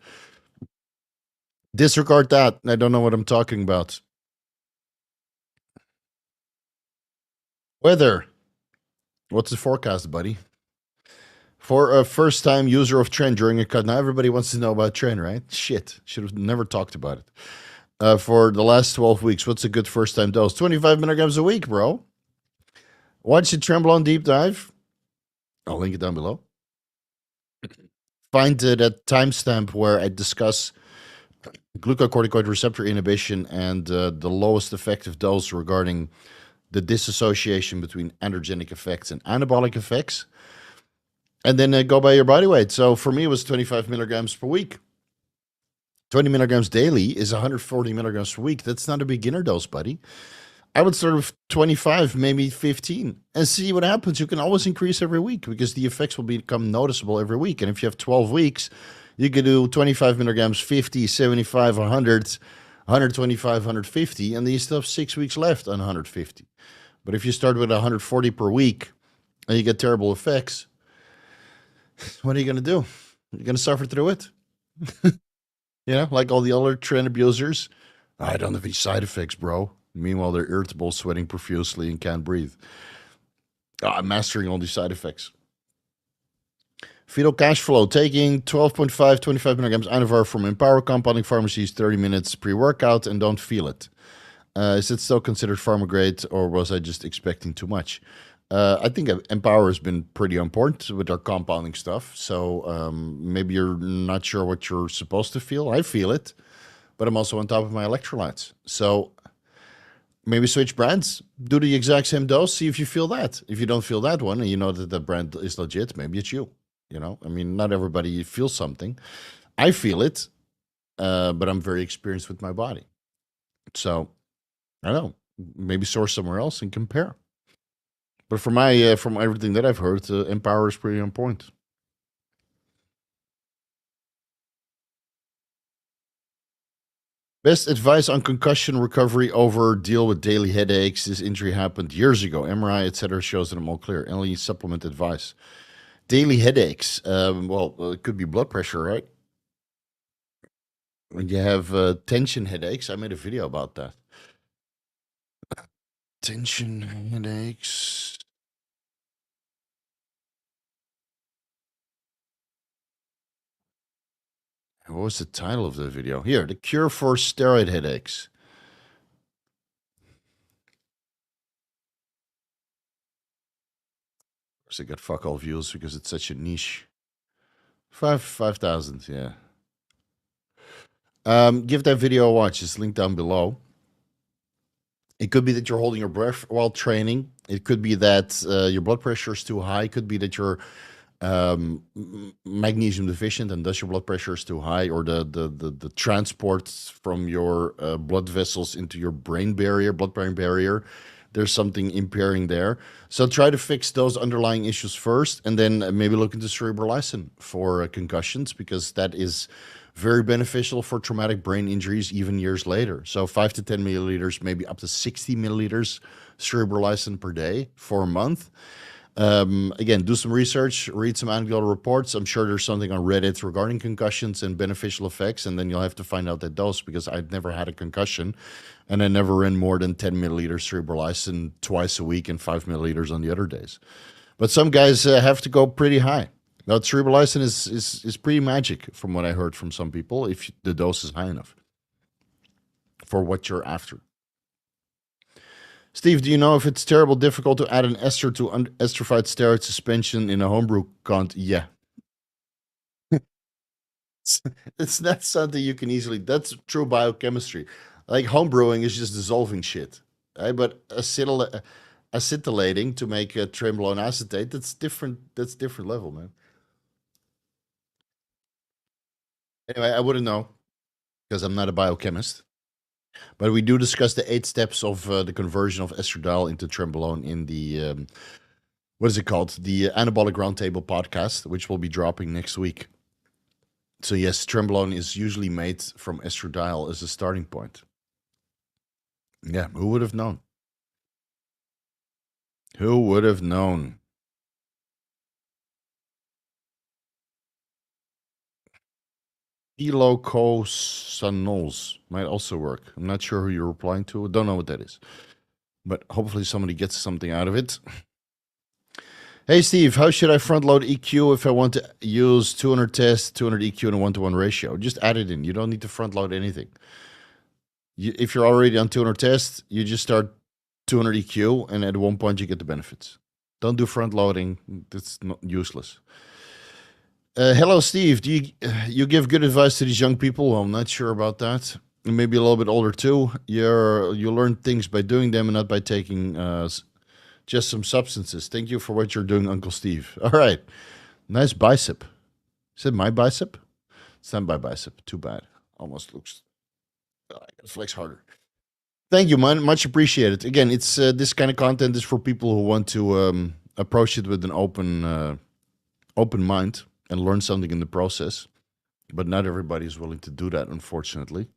Disregard that. I don't know what I'm talking about. Weather. What's the forecast, buddy? For a first-time user of Tren during a cut. Now everybody wants to know about Tren, right? Shit. Should have never talked about it. For the last 12 weeks, what's a good first-time dose? 25 milligrams a week, bro. Watch the Trenbolone deep dive. I'll link it down below. Find that timestamp where I discuss glucocorticoid receptor inhibition and the lowest effective dose regarding the dissociation between androgenic effects and anabolic effects. And then go by your body weight. So for me, it was 25 milligrams per week. 20 milligrams daily is 140 milligrams per week. That's not a beginner dose, buddy. I would start with 25, maybe 15, and see what happens. You can always increase every week because the effects will become noticeable every week. And if you have 12 weeks, you can do 25 milligrams, 50, 75, 100, 125, 150, and then you still have 6 weeks left on 150. But if you start with 140 per week and you get terrible effects, what are you going to do? You're going to suffer through it. Like all the other Tren abusers. I don't have any side effects, bro. Meanwhile, they're irritable, sweating profusely, and can't breathe. I'm mastering all these side effects. Fetal cash flow, taking 12.5, 25 milligrams Anavar from Empower compounding pharmacies, 30 minutes pre-workout, and don't feel it. Is it still considered pharma grade, or was I just expecting too much? I think Empower has been pretty important with our compounding stuff. So maybe you're not sure what you're supposed to feel. I feel it, but I'm also on top of my electrolytes. So maybe switch brands, do the exact same dose, see if you feel that. If you don't feel that one and you know that the brand is legit, maybe it's you. I mean, not everybody feels something. I feel it, but I'm very experienced with my body. So I don't know, maybe source somewhere else and compare. But from everything that I've heard, Empower is pretty on point. Best advice on concussion recovery over deal with daily headaches. This injury happened years ago. MRI, etc., shows that I'm all clear. Only supplement advice. Daily headaches. It could be blood pressure, right? When you have tension headaches, I made a video about that. Tension headaches. What was the title of the video? Here, the cure for steroid headaches. Of course, it got fuck all views because it's such a niche. 5,000, yeah. Give that video a watch. It's linked down below. It could be that you're holding your breath while training. It could be that your blood pressure is too high. It could be that you're magnesium deficient and thus your blood pressure is too high, or the transport from your blood vessels into your blood-brain barrier, there's something impairing there. So try to fix those underlying issues first, and then maybe look into Cerebrolysin for concussions, because that is very beneficial for traumatic brain injuries even years later. So 5 to 10 milliliters, maybe up to 60 milliliters Cerebrolysin per day for a month. Again, do some research, read some anecdotal reports. I'm sure there's something on Reddit regarding concussions and beneficial effects, and then you'll have to find out that dose, because I'd never had a concussion, and I never ran more than 10 milliliters Cerebrolysin twice a week and 5 milliliters on the other days. But some guys have to go pretty high. Now, Cerebrolysin is pretty magic, from what I heard from some people, if the dose is high enough for what you're after. Steve, do you know if it's terrible difficult to add an ester to esterified steroid suspension in a homebrew count? Yeah. It's not something you can easily. That's true biochemistry. Like homebrewing is just dissolving shit. Right? But acetylating to make a Trenbolone acetate, that's different. That's different level, man. Anyway, I wouldn't know because I'm not a biochemist. But we do discuss the 8 steps of the conversion of estradiol into Trenbolone in the, what is it called? The Anabolic Roundtable podcast, which will be dropping next week. So yes, Trenbolone is usually made from estradiol as a starting point. Yeah, who would have known? Who would have known? Elocosanols might also work. I'm not sure who you're replying to. I don't know what that is. But hopefully somebody gets something out of it. Hey, Steve, how should I front load EQ if I want to use 200 test, 200 EQ in a 1-to-1 ratio? Just add it in. You don't need to front load anything. If you're already on 200 test, you just start 200 EQ, and at one point you get the benefits. Don't do front loading. That's not useless. Hello, Steve. Do you give good advice to these young people? Well, I'm not sure about that. Maybe a little bit older too. You learn things by doing them and not by taking just some substances. Thank you for what you're doing, Uncle Steve. All right. Nice bicep. Is it my bicep? It's not my bicep. Too bad. Almost looks. I gotta flex harder. Thank you, man. Much appreciated. Again, it's this kind of content is for people who want to approach it with an open mind and learn something in the process. But not everybody is willing to do that, unfortunately.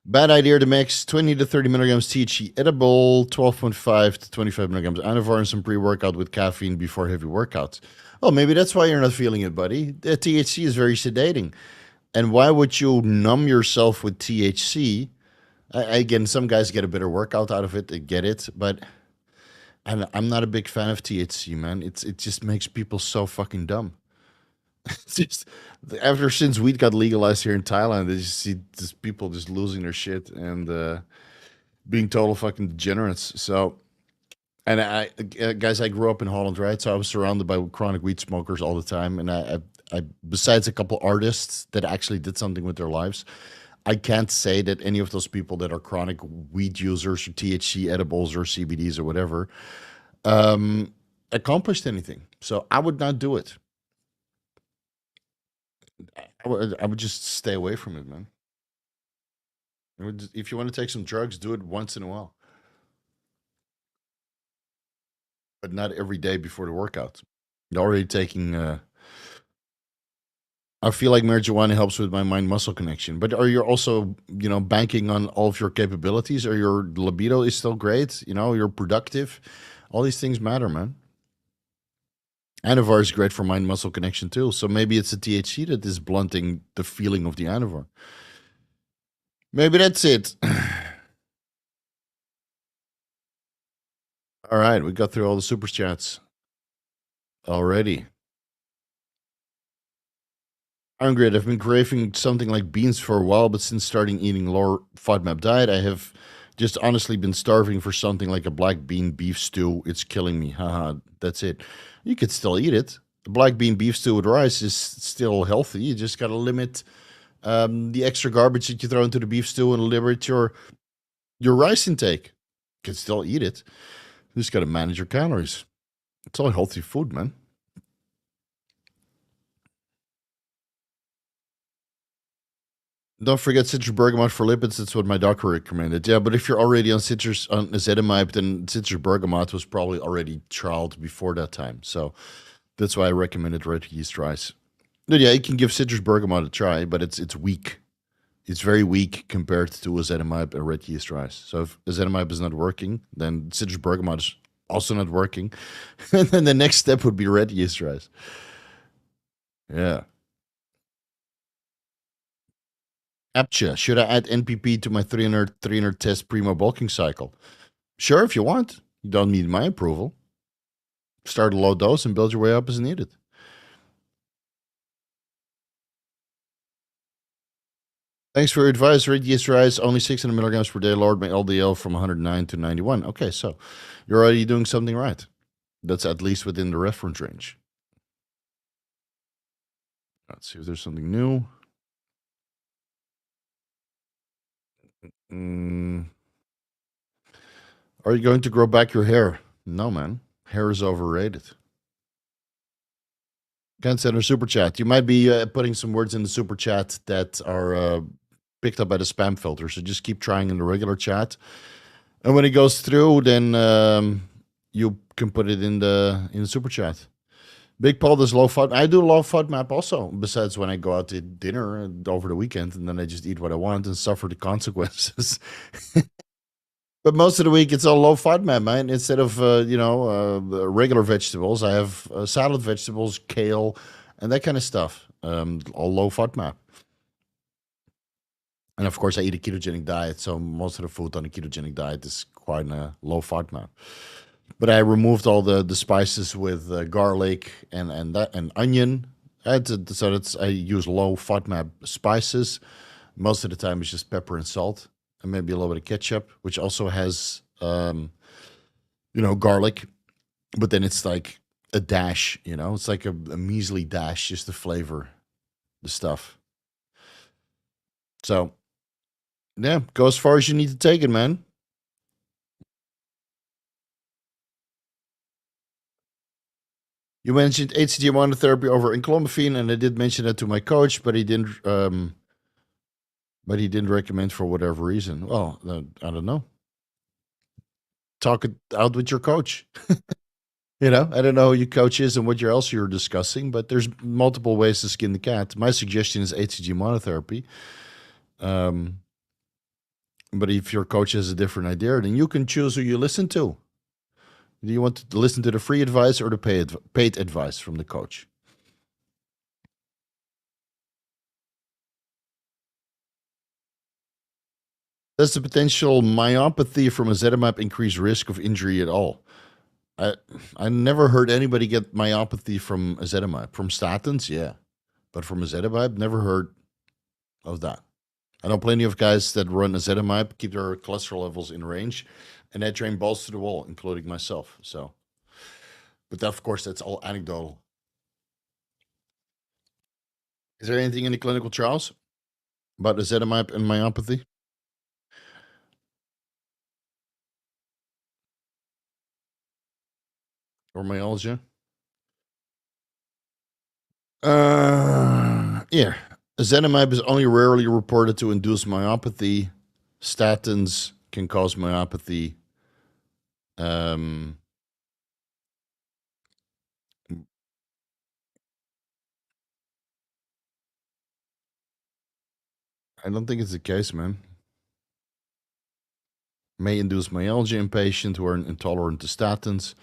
Bad idea to mix 20 to 30 milligrams THC edible, 12.5 to 25 milligrams Anavar, and some pre-workout with caffeine before heavy workouts. Oh, maybe that's why you're not feeling it, buddy. The THC is very sedating. And why would you numb yourself with THC? Again, some guys get a better workout out of it. I get it. But I'm not a big fan of THC, man. It just makes people so fucking dumb. It's just since weed got legalized here in Thailand, they just see just people just losing their shit and being total fucking degenerates. So, and guys, I grew up in Holland, right? So I was surrounded by chronic weed smokers all the time, and I besides a couple artists that actually did something with their lives, I can't say that any of those people that are chronic weed users or THC edibles or CBDs or whatever accomplished anything. So I would not do it. I would just stay away from it, man. If you want to take some drugs, do it once in a while, but not every day before the workout. You're already taking. I feel like marijuana helps with my mind-muscle connection, but are you also, banking on all of your capabilities, or your libido is still great? You're productive. All these things matter, man. Anavar is great for mind-muscle connection too. So maybe it's the THC that is blunting the feeling of the Anavar. Maybe that's it. All right, we got through all the super chats already. I'm great. I've been craving something like beans for a while, but since starting eating lower FODMAP diet, I have just honestly been starving for something like a black bean beef stew. It's killing me. Haha, that's it. You could still eat it. The black bean beef stew with rice is still healthy. You just got to limit the extra garbage that you throw into the beef stew and limit your rice intake. You can still eat it. You just got to manage your calories. It's all healthy food, man. Don't forget citrus bergamot for lipids. That's what my doctor recommended. Yeah, but if you're already on ezetimibe, then citrus bergamot was probably already trialed before that time. So that's why I recommended red yeast rice. But yeah, you can give citrus bergamot a try, but it's weak. It's very weak compared to ezetimibe and red yeast rice. So if ezetimibe is not working, then citrus bergamot is also not working. And then the next step would be red yeast rice. Yeah. APCHA, should I add NPP to my 300 test primo bulking cycle? Sure, if you want. You don't need my approval. Start a low dose and build your way up as needed. Thanks for your advice. Radius rise only 600 milligrams per day, lowered my LDL from 109 to 91. Okay, so you're already doing something right. That's at least within the reference range. Let's see if there's something new. Are you going to grow back your hair? No, man. Hair is overrated. Can't send a super chat. You might be putting some words in the super chat that are picked up by the spam filter. So just keep trying in the regular chat, and when it goes through, then you can put it in the super chat. Big Paul does low FOD. I do low FODMAP also. Besides when I go out to dinner over the weekend, and then I just eat what I want and suffer the consequences. But most of the week it's all low FODMAP, man. Instead of regular vegetables, I have salad vegetables, kale, and that kind of stuff. All low FODMAP. And of course, I eat a ketogenic diet, so most of the food on a ketogenic diet is quite a low FODMAP. But I removed all the spices with garlic and onion. I use low FODMAP spices. Most of the time, it's just pepper and salt, and maybe a little bit of ketchup, which also has garlic. But then it's like a dash. It's like a measly dash just to flavor the stuff. So yeah, go as far as you need to take it, man. You mentioned HCG monotherapy over Enclomiphene, and I did mention that to my coach, but he didn't. But he didn't recommend for whatever reason. Well, I don't know. Talk it out with your coach. I don't know who your coach is and what else you're discussing, but there's multiple ways to skin the cat. My suggestion is HCG monotherapy. But if your coach has a different idea, then you can choose who you listen to. Do you want to listen to the free advice or the paid advice from the coach? Does the potential myopathy from ezetimibe increase risk of injury at all? I never heard anybody get myopathy from ezetimibe. From statins, yeah. But from ezetimibe, never heard of that. I know plenty of guys that run ezetimibe, keep their cholesterol levels in range, and they train balls to the wall, including myself. So, but of course, that's all anecdotal. Is there anything in the clinical trials about ezetimibe and myopathy? Or myalgia? Yeah. Ezetimibe is only rarely reported to induce myopathy. Statins can cause myopathy. I don't think it's the case, man. May induce myalgia in patients who are intolerant to statins.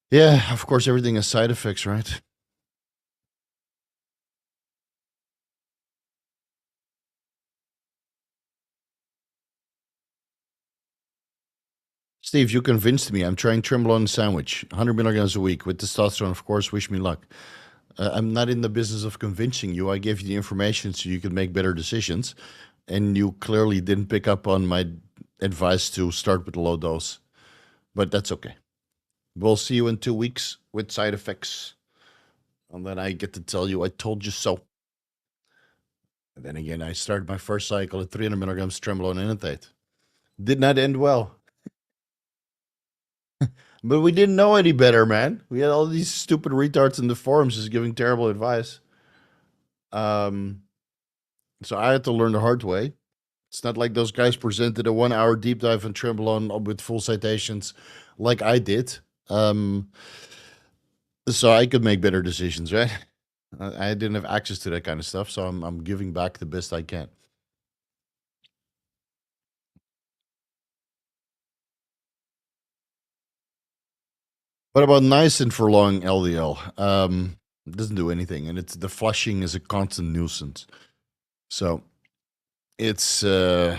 Yeah, of course, everything has side effects, right? Steve, you convinced me. I'm trying Trembolone sandwich, 100 milligrams a week with testosterone, of course. Wish me luck. I'm not in the business of convincing you. I gave you the information so you could make better decisions. And you clearly didn't pick up on my advice to start with a low dose. But that's okay. We'll see you in 2 weeks with side effects. And then I get to tell you, I told you so. And then again, I started my first cycle at 300 milligrams Trembolone enanthate. Did not end well. But we didn't know any better, man. We had all these stupid retards in the forums just giving terrible advice. So I had to learn the hard way. It's not like those guys presented a 1 hour deep dive on Trembolone with full citations like I did. So I could make better decisions, right? I didn't have access to that kind of stuff, so I'm giving back the best I can. What about niacin for long LDL? It doesn't do anything, and the flushing is a constant nuisance. So it's yeah.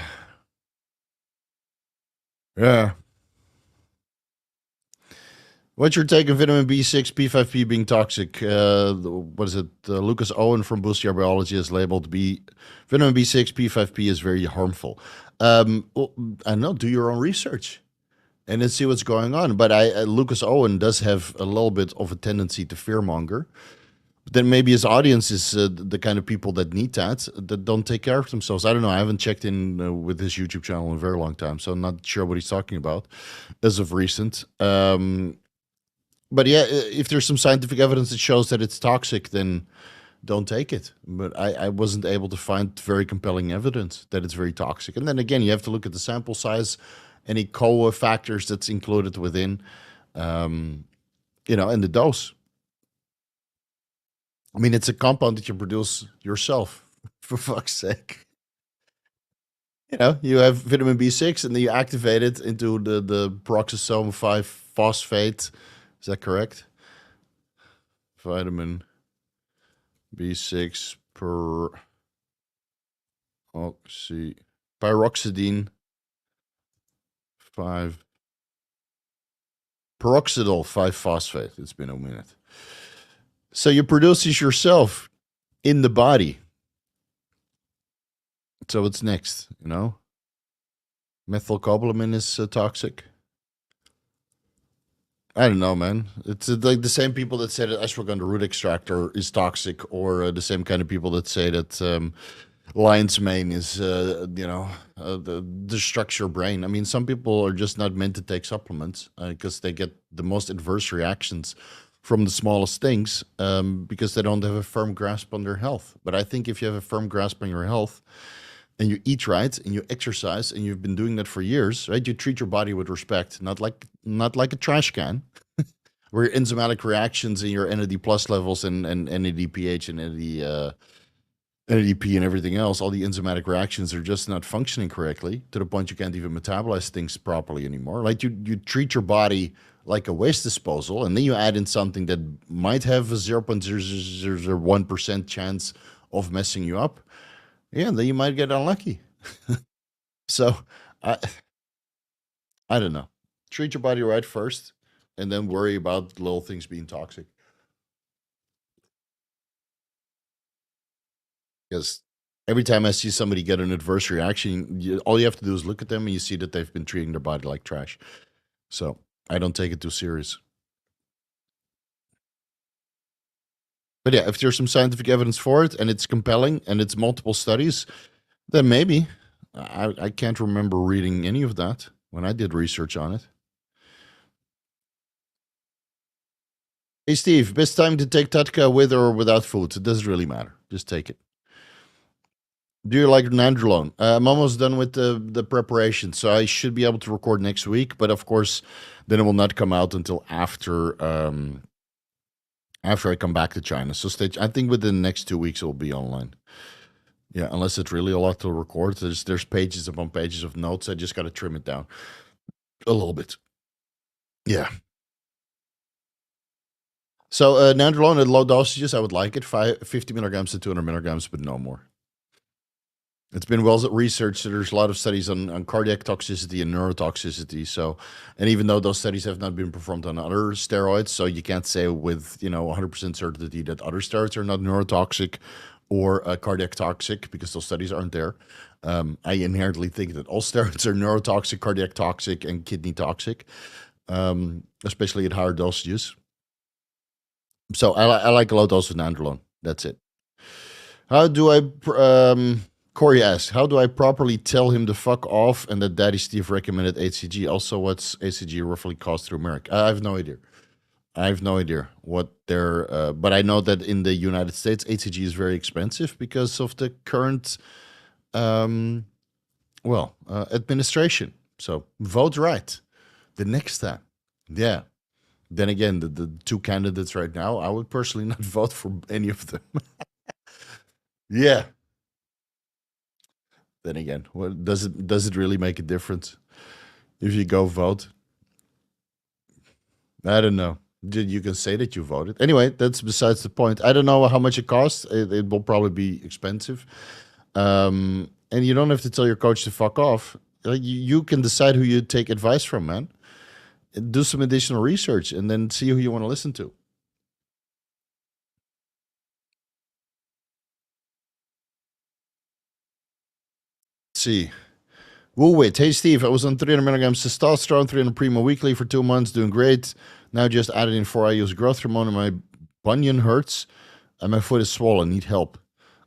What's your take on vitamin B6, P5P being toxic? What is it? Lucas Owen from Boost Your Biology has labeled vitamin B6, P5P is very harmful. Well, I know, do your own research and then see what's going on. But Lucas Owen does have a little bit of a tendency to fearmonger. But then maybe his audience is the kind of people that need that don't take care of themselves. I don't know. I haven't checked in with his YouTube channel in a very long time, so I'm not sure what he's talking about as of recent. But yeah, if there's some scientific evidence that shows that it's toxic, then don't take it. But I wasn't able to find very compelling evidence that it's very toxic. And then again, you have to look at the sample size, any COA factors that's included within, and the dose. I mean, it's a compound that you produce yourself, for fuck's sake. You know, you have vitamin B6 and then you activate it into the peroxisome 5 phosphate. Is that correct? Vitamin B6 per oxy pyroxidine 5 peroxidol 5 phosphate. It's been a minute. So you produce this yourself in the body. So what's next? You know, methylcobalamin is toxic. I don't know, man. It's like the same people that say that ashwagandha root extractor is toxic, or the same kind of people that say that lion's mane is, the structure brain. I mean, some people are just not meant to take supplements because they get the most adverse reactions from the smallest things because they don't have a firm grasp on their health. But I think if you have a firm grasp on your health and you eat right and you exercise and you've been doing that for years, right? You treat your body with respect, not like a trash can, where enzymatic reactions in your NAD plus levels and NADPH and NADP and everything else, all the enzymatic reactions are just not functioning correctly to the point you can't even metabolize things properly anymore. Like you treat your body like a waste disposal, and then you add in something that might have a 0.0001% chance of messing you up. Yeah, then you might get unlucky. So I don't know. Treat your body right first, and then worry about little things being toxic. Because every time I see somebody get an adverse reaction, all you have to do is look at them and you see that they've been treating their body like trash. So I don't take it too serious. But yeah, if there's some scientific evidence for it and it's compelling and it's multiple studies, then maybe. I can't remember reading any of that when I did research on it. Hey, Steve, best time to take Tatka with or without food? It doesn't really matter. Just take it. Do you like Nandrolone? I'm almost done with the preparation, so I should be able to record next week. But of course, then it will not come out until after I come back to China. So I think within the next 2 weeks it will be online. Yeah, unless it's really a lot to record. There's pages upon pages of notes. I just got to trim it down a little bit. Yeah. So Nandrolone at low dosages, I would like it. 50 milligrams to 200 milligrams, but no more. It's been well researched. So there's a lot of studies on cardiac toxicity and neurotoxicity. So, and even though those studies have not been performed on other steroids, so you can't say with 100% certainty that other steroids are not neurotoxic or cardiac toxic because those studies aren't there. I inherently think that all steroids are neurotoxic, cardiac toxic, and kidney toxic, especially at higher dosages. So I like a low dose of Nandrolone. That's it. How do I? Corey asks, how do I properly tell him to fuck off and that Daddy Steve recommended HCG? Also, what's HCG roughly cost through Marek? I have no idea. I have no idea what their, but I know that in the United States, HCG is very expensive because of the current, administration. So vote right the next time. Yeah. Then again, the two candidates right now, I would personally not vote for any of them. Yeah. Then again, what does it really make a difference if you go vote? I don't know. You can say that you voted. Anyway, that's besides the point. I don't know how much it costs. It will probably be expensive. And you don't have to tell your coach to fuck off. You can decide who you take advice from, man. Do some additional research and then see who you want to listen to. See. Woo wait. Hey Steve, I was on 300 milligrams testosterone, 300 primo weekly for 2 months, doing great. Now just added in 4 IUs growth hormone and my bunion hurts and my foot is swollen. Need help.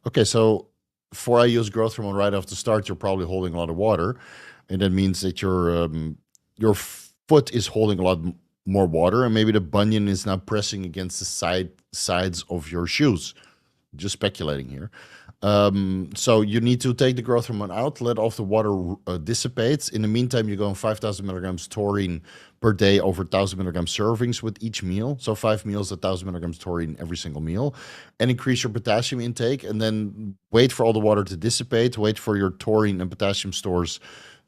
Okay, so 4 IUs growth hormone right off the start, you're probably holding a lot of water, and that means that your foot is holding a lot more water, and maybe the bunion is now pressing against the sides of your shoes. Just speculating here. So you need to take the growth hormone out, let off the water dissipate. In the meantime, you're going 5,000 milligrams taurine per day over 1,000 milligram servings with each meal. So 5 meals, 1,000 milligrams taurine every single meal, and increase your potassium intake. And then wait for all the water to dissipate. Wait for your taurine and potassium stores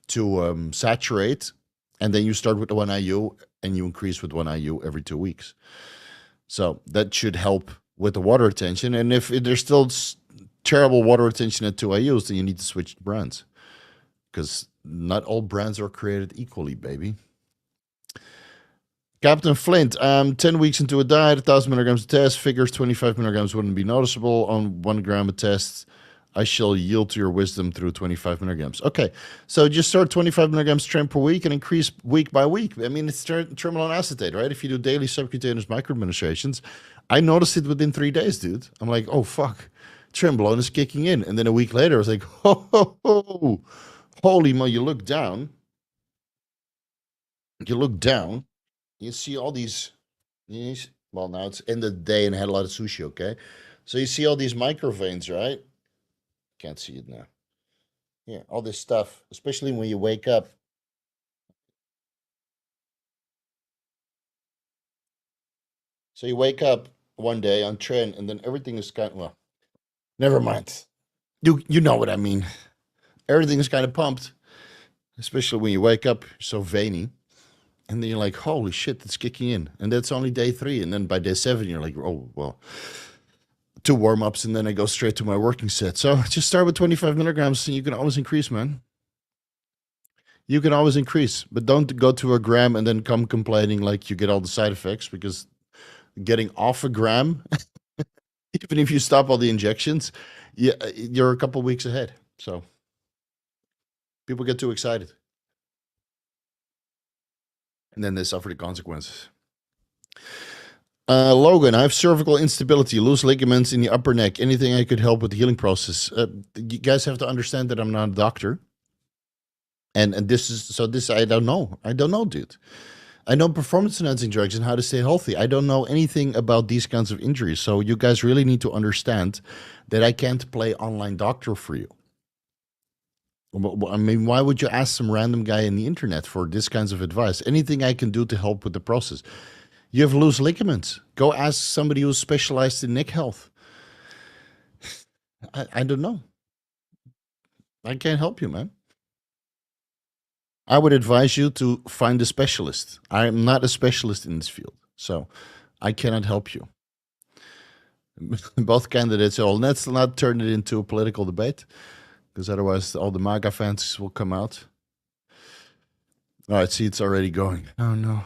to saturate, and then you start with the 1 IU and you increase with 1 IU every 2 weeks. So that should help with the water retention. And if there's still terrible water retention at 2 IUs, then you need to switch brands, because not all brands are created equally, baby. Captain Flint, 10 weeks into a diet, 1,000 milligrams a test, figures 25 milligrams wouldn't be noticeable. On 1 gram a test, I shall yield to your wisdom through 25 milligrams. Okay, so just start 25 milligrams Tren per week and increase week by week. I mean, it's terminal acetate, right? If you do daily subcutaneous microadministrations, I noticed it within 3 days, dude. I'm like, oh, fuck. Trenbolone is kicking in. And then a week later, I was like, oh, holy mo, you look down. You see all these, well, now it's end of the day and I had a lot of sushi, okay? So you see all these microveins, right? Can't see it now. Yeah, all this stuff, especially when you wake up. So you wake up one day on Tren, and then everything is kind of, well, never mind. You know what I mean. Everything is kind of pumped, especially when you wake up, you're so veiny. And then you're like, holy shit, it's kicking in. And that's only day 3. And then by day 7, you're like, oh, well, 2 warm-ups, and then I go straight to my working set. So just start with 25 milligrams, and you can always increase, man. You can always increase, but don't go to a gram and then come complaining like you get all the side effects, because getting off a gram, even if you stop all the injections, you're a couple weeks ahead. So people get too excited, and then they suffer the consequences. Logan, I have cervical instability, loose ligaments in the upper neck. Anything I could help with the healing process? You guys have to understand that I'm not a doctor. And this I don't know. I don't know, dude. I know performance enhancing drugs and how to stay healthy. I don't know anything about these kinds of injuries. So you guys really need to understand that I can't play online doctor for you. I mean, why would you ask some random guy in the internet for this kinds of advice? Anything I can do to help with the process. You have loose ligaments. Go ask somebody who's specialized in neck health. I don't know. I can't help you, man. I would advise you to find a specialist. I am not a specialist in this field, so I cannot help you. Both candidates, let's not turn it into a political debate, because otherwise all the MAGA fans will come out. All right, see, it's already going. Oh, no.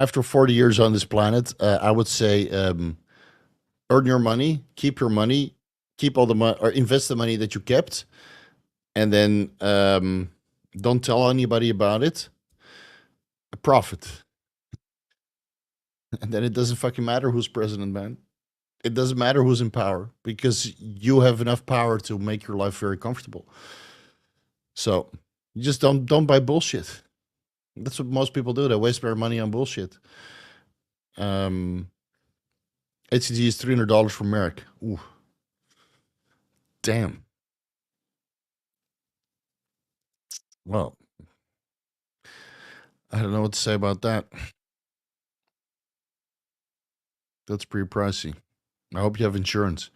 After 40 years on this planet, I would say earn your money, keep your money, keep all the money, or invest the money that you kept, and then don't tell anybody about it. Profit. And then it doesn't fucking matter who's president, man. It doesn't matter who's in power, because you have enough power to make your life very comfortable. So you just don't buy bullshit. That's what most people do. They waste their money on bullshit. HCG is $300 for Marek. Ooh. Damn. Well, I don't know what to say about that. That's pretty pricey. I hope you have insurance.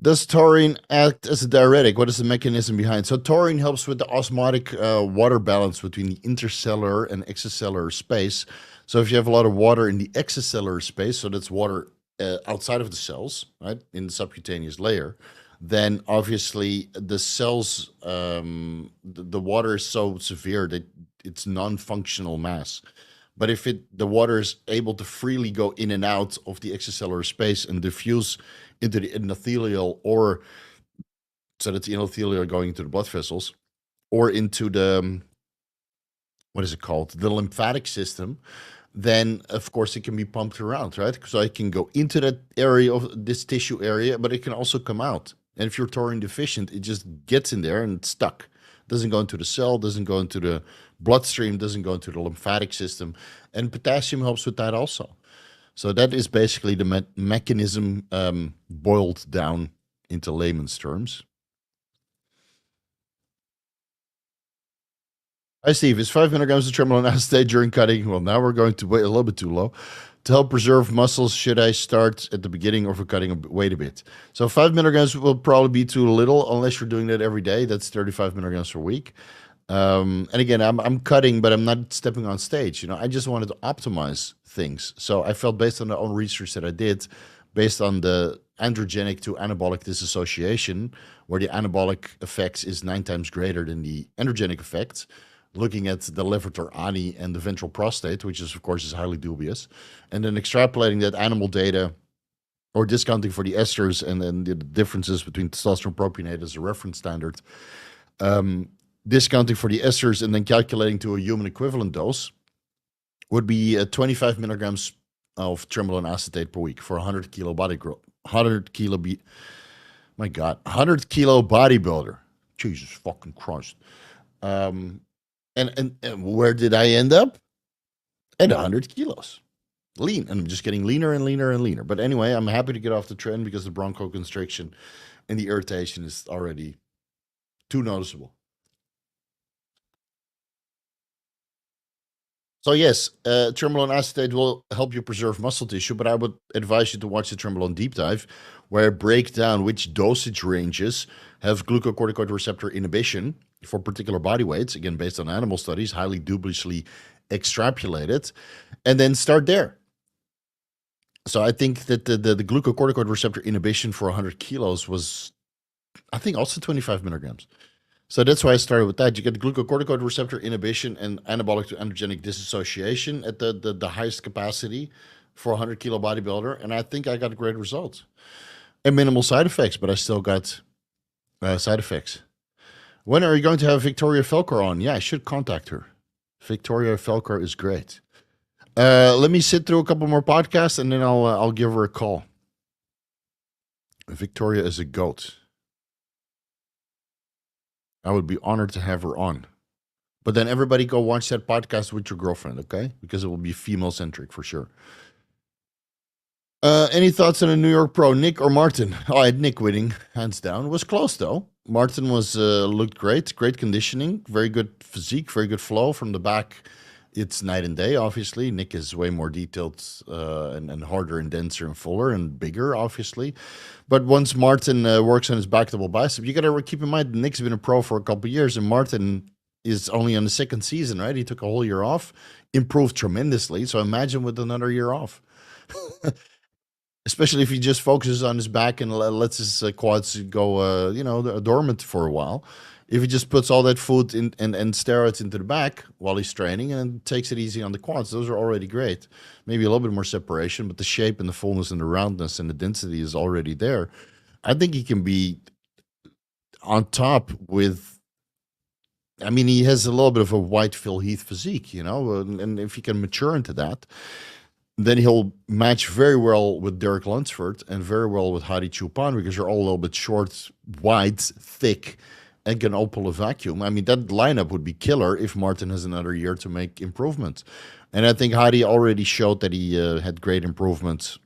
Does taurine act as a diuretic? What is the mechanism behind? So taurine helps with the osmotic water balance between the intercellular and extracellular space. So if you have a lot of water in the extracellular space, so that's water outside of the cells, right, in the subcutaneous layer, then obviously the cells, the water is so severe that it's non-functional mass. But if the water is able to freely go in and out of the extracellular space and diffuse into the endothelial, or so that the endothelial are going into the blood vessels, or into the, what is it called, the lymphatic system, then of course it can be pumped around, right? So it can go into that area of this tissue area, but it can also come out. And if you're taurine deficient, it just gets in there and it's stuck. Doesn't go into the cell, doesn't go into the bloodstream, doesn't go into the lymphatic system. And potassium helps with that also. So that is basically the mechanism boiled down into layman's terms. Hi, Steve. Is 5 milligrams of trembolone acetate during cutting? Well, now we're going to wait a little bit too low. To help preserve muscles, should I start at the beginning or for cutting? Wait a bit. So 5 milligrams will probably be too little unless you're doing that every day. That's 35 milligrams per week. And again, I'm cutting, but I'm not stepping on stage. You know, I just wanted to optimize things. So I felt based on the own research that I did, based on the androgenic to anabolic dissociation, where the anabolic effects is 9 times greater than the androgenic effects, looking at the levator ani and the ventral prostate, which is, of course, is highly dubious, and then extrapolating that animal data or discounting for the esters and then the differences between testosterone propionate as a reference standard, discounting for the esters and then calculating to a human equivalent dose would be 25 milligrams of trembolone acetate per week for 100 kilo body growth. 100 kilo, 100 kilo bodybuilder. Jesus fucking Christ. And where did I end up? At 100 kilos. Lean. And I'm just getting leaner and leaner and leaner. But anyway, I'm happy to get off the Tren because the bronchoconstriction and the irritation is already too noticeable. So yes, trembolone acetate will help you preserve muscle tissue, but I would advise you to watch the trembolone deep dive, where I break down which dosage ranges have glucocorticoid receptor inhibition for particular body weights, again, based on animal studies, highly dubiously extrapolated, and then start there. So I think that the glucocorticoid receptor inhibition for 100 kilos was, I think, also 25 milligrams. So that's why I started with that. You get glucocorticoid receptor inhibition and anabolic to androgenic dissociation at the highest capacity for a 100 kilo bodybuilder. And I think I got great results and minimal side effects, but I still got side effects. When are you going to have Victoria Felker on? Yeah, I should contact her. Victoria Felker is great. Let me sit through a couple more podcasts and then I'll give her a call. Victoria is a goat. I would be honored to have her on. But then everybody go watch that podcast with your girlfriend, okay? Because it will be female-centric for sure. Any thoughts on a New York pro, Nick or Martin? Oh, I had Nick winning, hands down. It was close, though. Martin was looked great conditioning, very good physique, very good flow from the back. It's night and day, obviously. Nick is way more detailed and harder and denser and fuller and bigger, obviously. But once Martin works on his back double bicep, you got to keep in mind Nick's been a pro for a couple of years, and Martin is only on the second season, right? He took a whole year off, improved tremendously. So imagine with another year off. Especially if he just focuses on his back and lets his quads go, dormant for a while. If he just puts all that food in, and steroids into the back while he's training and takes it easy on the quads, those are already great. Maybe a little bit more separation, but the shape and the fullness and the roundness and the density is already there. I think he can be on top with, I mean, he has a little bit of a White Phil Heath physique, and if he can mature into that, then he'll match very well with Derek Lunsford and very well with Hadi Choopan because they're all a little bit short, wide, thick, and can all pull a vacuum. I mean, that lineup would be killer if Martin has another year to make improvements. And I think Hadi already showed that he had great improvements.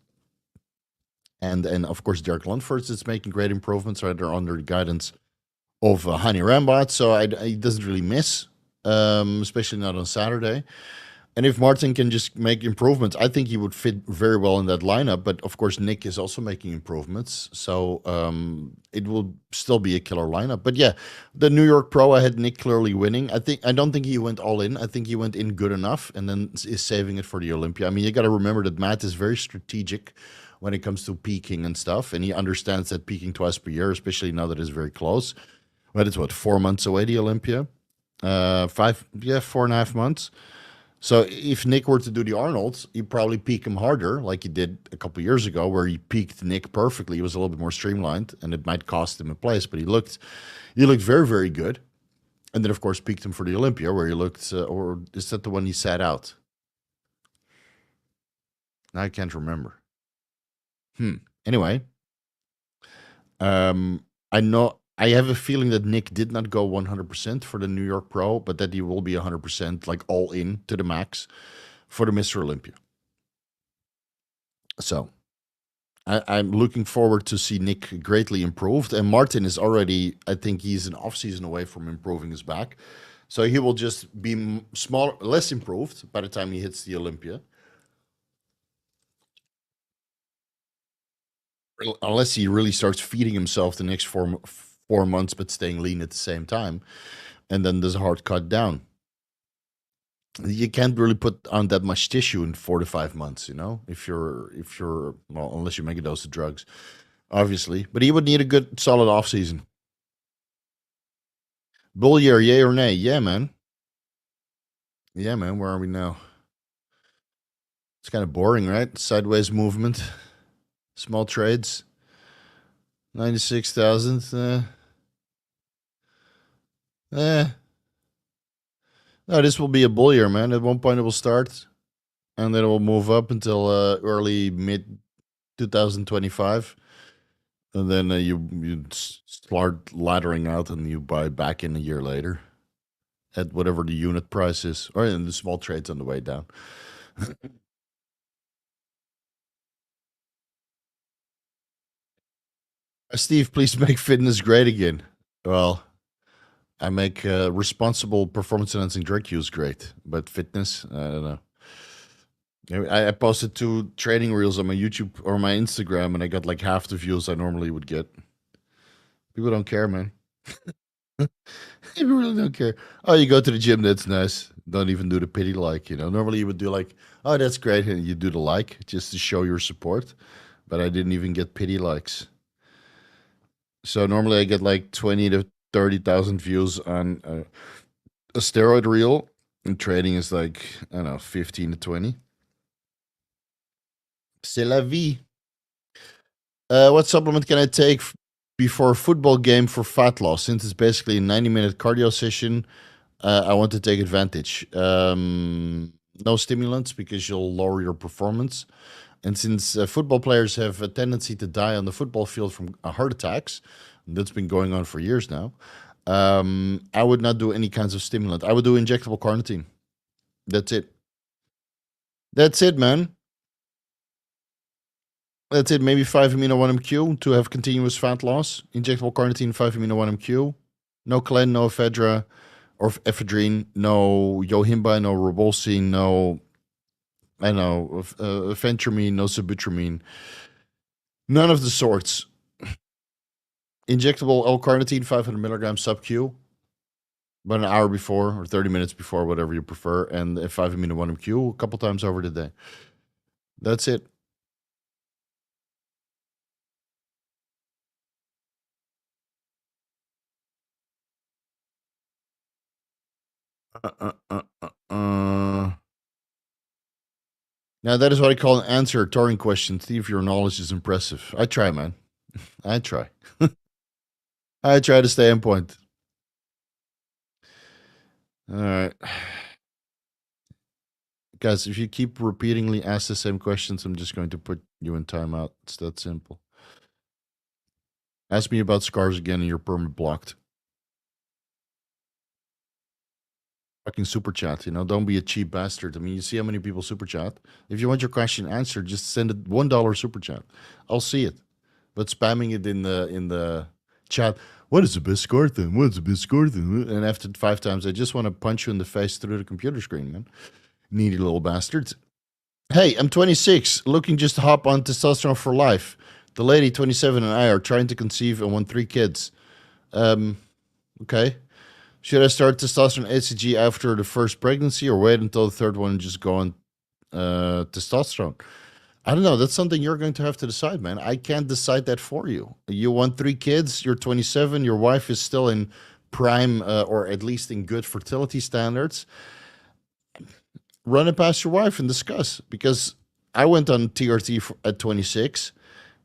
And of course, Derek Lunsford is making great improvements right under the guidance of Hani Rambat. So he doesn't really miss, especially not on Saturday. And if Martin can just make improvements, I think he would fit very well in that lineup. But of course, Nick is also making improvements. So it will still be a killer lineup. But yeah, the New York Pro, I had Nick clearly winning. I don't think he went all in. I think he went in good enough and then is saving it for the Olympia. I mean, you got to remember that Matt is very strategic when it comes to peaking and stuff. And he understands that peaking twice per year, especially now that it's very close. But it's 4 months away, the Olympia? 4.5 months. So if Nick were to do the Arnold, he'd probably peak him harder, like he did a couple of years ago, where he peaked Nick perfectly. He was a little bit more streamlined, and it might cost him a place, but he looked very, very good. And then, of course, peaked him for the Olympia, where he looked, or is that the one he sat out? Now I can't remember. Anyway, I have a feeling that Nick did not go 100% for the New York Pro, but that he will be 100%, like all in to the max for the Mr. Olympia. So I'm looking forward to see Nick greatly improved. And Martin is already, I think he's an off season away from improving his back. So he will just be less improved by the time he hits the Olympia. Unless he really starts feeding himself the next 4 months, but staying lean at the same time. And then there's a hard cut down. You can't really put on that much tissue in 4 to 5 months, if you're well, unless you make a dose of drugs, obviously. But he would need a good solid off season. Bull year, yay or nay? Yeah, man. Yeah, man. Where are we now? It's kind of boring, right? Sideways movement, small trades, 96,000. No, this will be a bull year, man. At one point it will start, and then it will move up until early mid 2025, and then you start laddering out, and you buy back in a year later at whatever the unit price is, or in the small trades on the way down. Steve, please make fitness great again. Well, I make responsible performance enhancing drug use great, but fitness, I don't know. I posted 2 training reels on my YouTube or my Instagram, and I got like half the views I normally would get. People don't care, man. People really don't care. Oh, you go to the gym, that's nice. Don't even do the pity like, Normally you would do like, oh, that's great, and you do the like just to show your support. But I didn't even get pity likes. So normally I get like 20 to 30,000 views on a steroid reel, and trading is like, I don't know, 15 to 20. C'est la vie. What supplement can I take before a football game for fat loss? Since it's basically a 90-minute cardio session, I want to take advantage. No stimulants, because you'll lower your performance. And since football players have a tendency to die on the football field from heart attacks, that's been going on for years now, I would not do any kinds of stimulant. I would do injectable carnitine. That's it. That's it, man. That's it. Maybe 5-amino-1-MQ to have continuous fat loss. Injectable carnitine, 5-amino-1-MQ. No clen, no ephedra or ephedrine, no yohimbine, no ribulsine, no, I don't know, phentermine, no sibutramine. None of the sorts. Injectable L-carnitine, 500 milligrams SubQ, about an hour before or 30 minutes before, whatever you prefer, and 5-amino-1-MQ a couple times over the day. That's it. Now, that is what I call an answer a Turing question. See if your knowledge is impressive. I try, man. I try. I try to stay on point. All right. Guys, if you keep repeatedly ask the same questions, I'm just going to put you in timeout. It's that simple. Ask me about scars again, and you're permanently blocked. Fucking super chat, don't be a cheap bastard. I mean, you see how many people super chat? If you want your question answered, just send it $1 super chat. I'll see it. But spamming it in the chat, what is the best score thing? What's the best score thing? And after 5 times, I just want to punch you in the face through the computer screen, man. Needy little bastards. Hey, I'm 26, looking just to hop on testosterone for life. The lady, 27, and I are trying to conceive and want 3 kids. Okay. Should I start testosterone HCG after the first pregnancy, or wait until the third one and just go on testosterone? I don't know. That's something you're going to have to decide, man. I can't decide that for you. You want 3 kids, you're 27, your wife is still in prime or at least in good fertility standards. Run it past your wife and discuss, because I went on TRT at 26.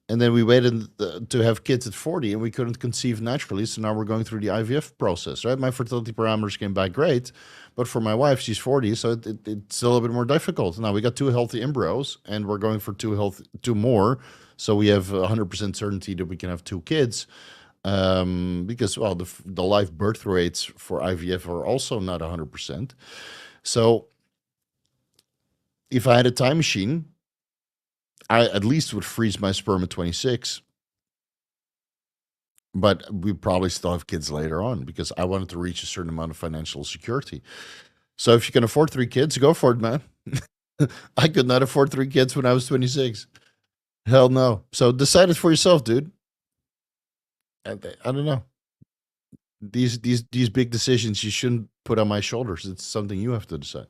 And then we waited to have kids at 40, and we couldn't conceive naturally. So now we're going through the IVF process, right? My fertility parameters came back great. But for my wife, she's 40, so it's a little bit more difficult. Now we got 2 healthy embryos, and we're going for 2 more. So we have 100% certainty that we can have 2 kids. Because, well, the live birth rates for IVF are also not 100%. So if I had a time machine, I at least would freeze my sperm at 26, but we probably still have kids later on because I wanted to reach a certain amount of financial security. So if you can afford 3 kids, go for it, man. I could not afford 3 kids when I was 26. Hell no. So decide it for yourself, dude. I don't know. These big decisions you shouldn't put on my shoulders. It's something you have to decide.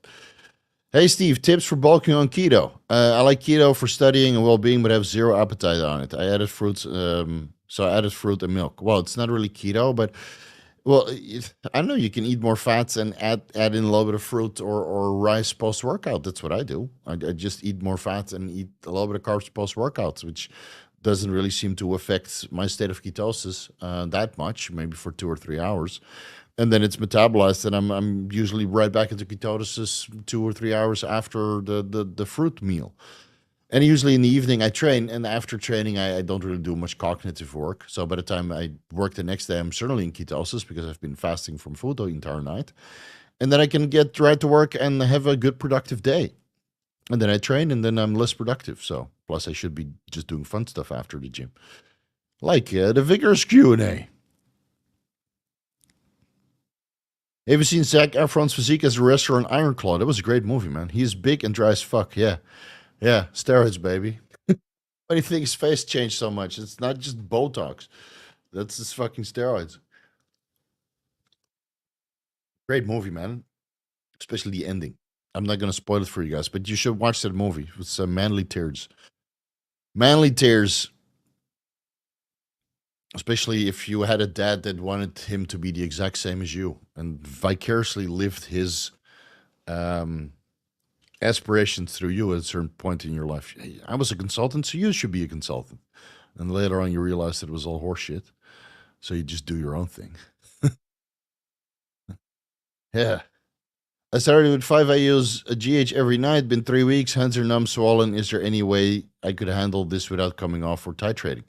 Hey, Steve, tips for bulking on keto. I like keto for studying and well-being, but I have zero appetite on it. I added fruits, so I added fruit and milk. Well, it's not really keto, but well, I don't know. You can eat more fats and add in a little bit of fruit or rice post-workout. That's what I do. I just eat more fat and eat a little bit of carbs post-workouts, which doesn't really seem to affect my state of ketosis that much, maybe for 2 or 3 hours. And then it's metabolized, and I'm usually right back into ketosis 2 or 3 hours after the fruit meal. And usually in the evening I train, and after training I don't really do much cognitive work. So by the time I work the next day, I'm certainly in ketosis because I've been fasting from food the entire night. And then I can get right to work and have a good productive day. And then I train, and then I'm less productive. So plus I should be just doing fun stuff after the gym, like the Vigorous Q&A. Have you seen Zac Efron's physique as a wrestler in Iron Claw? That was a great movie, man. He's big and dry as fuck. Yeah. Yeah. Steroids, baby. Why do you think his face changed so much? It's not just Botox. That's just fucking steroids. Great movie, man. Especially the ending. I'm not going to spoil it for you guys, but you should watch that movie. It's Manly Tears. Manly Tears. Especially if you had a dad that wanted him to be the exact same as you and vicariously lived his aspirations through you at a certain point in your life. Hey, I was a consultant, so you should be a consultant. And later on, you realized that it was all horseshit. So you just do your own thing. Yeah. I started with 5 IUs a GH every night. Been 3 weeks. Hands are numb, swollen. Is there any way I could handle this without coming off or titrating?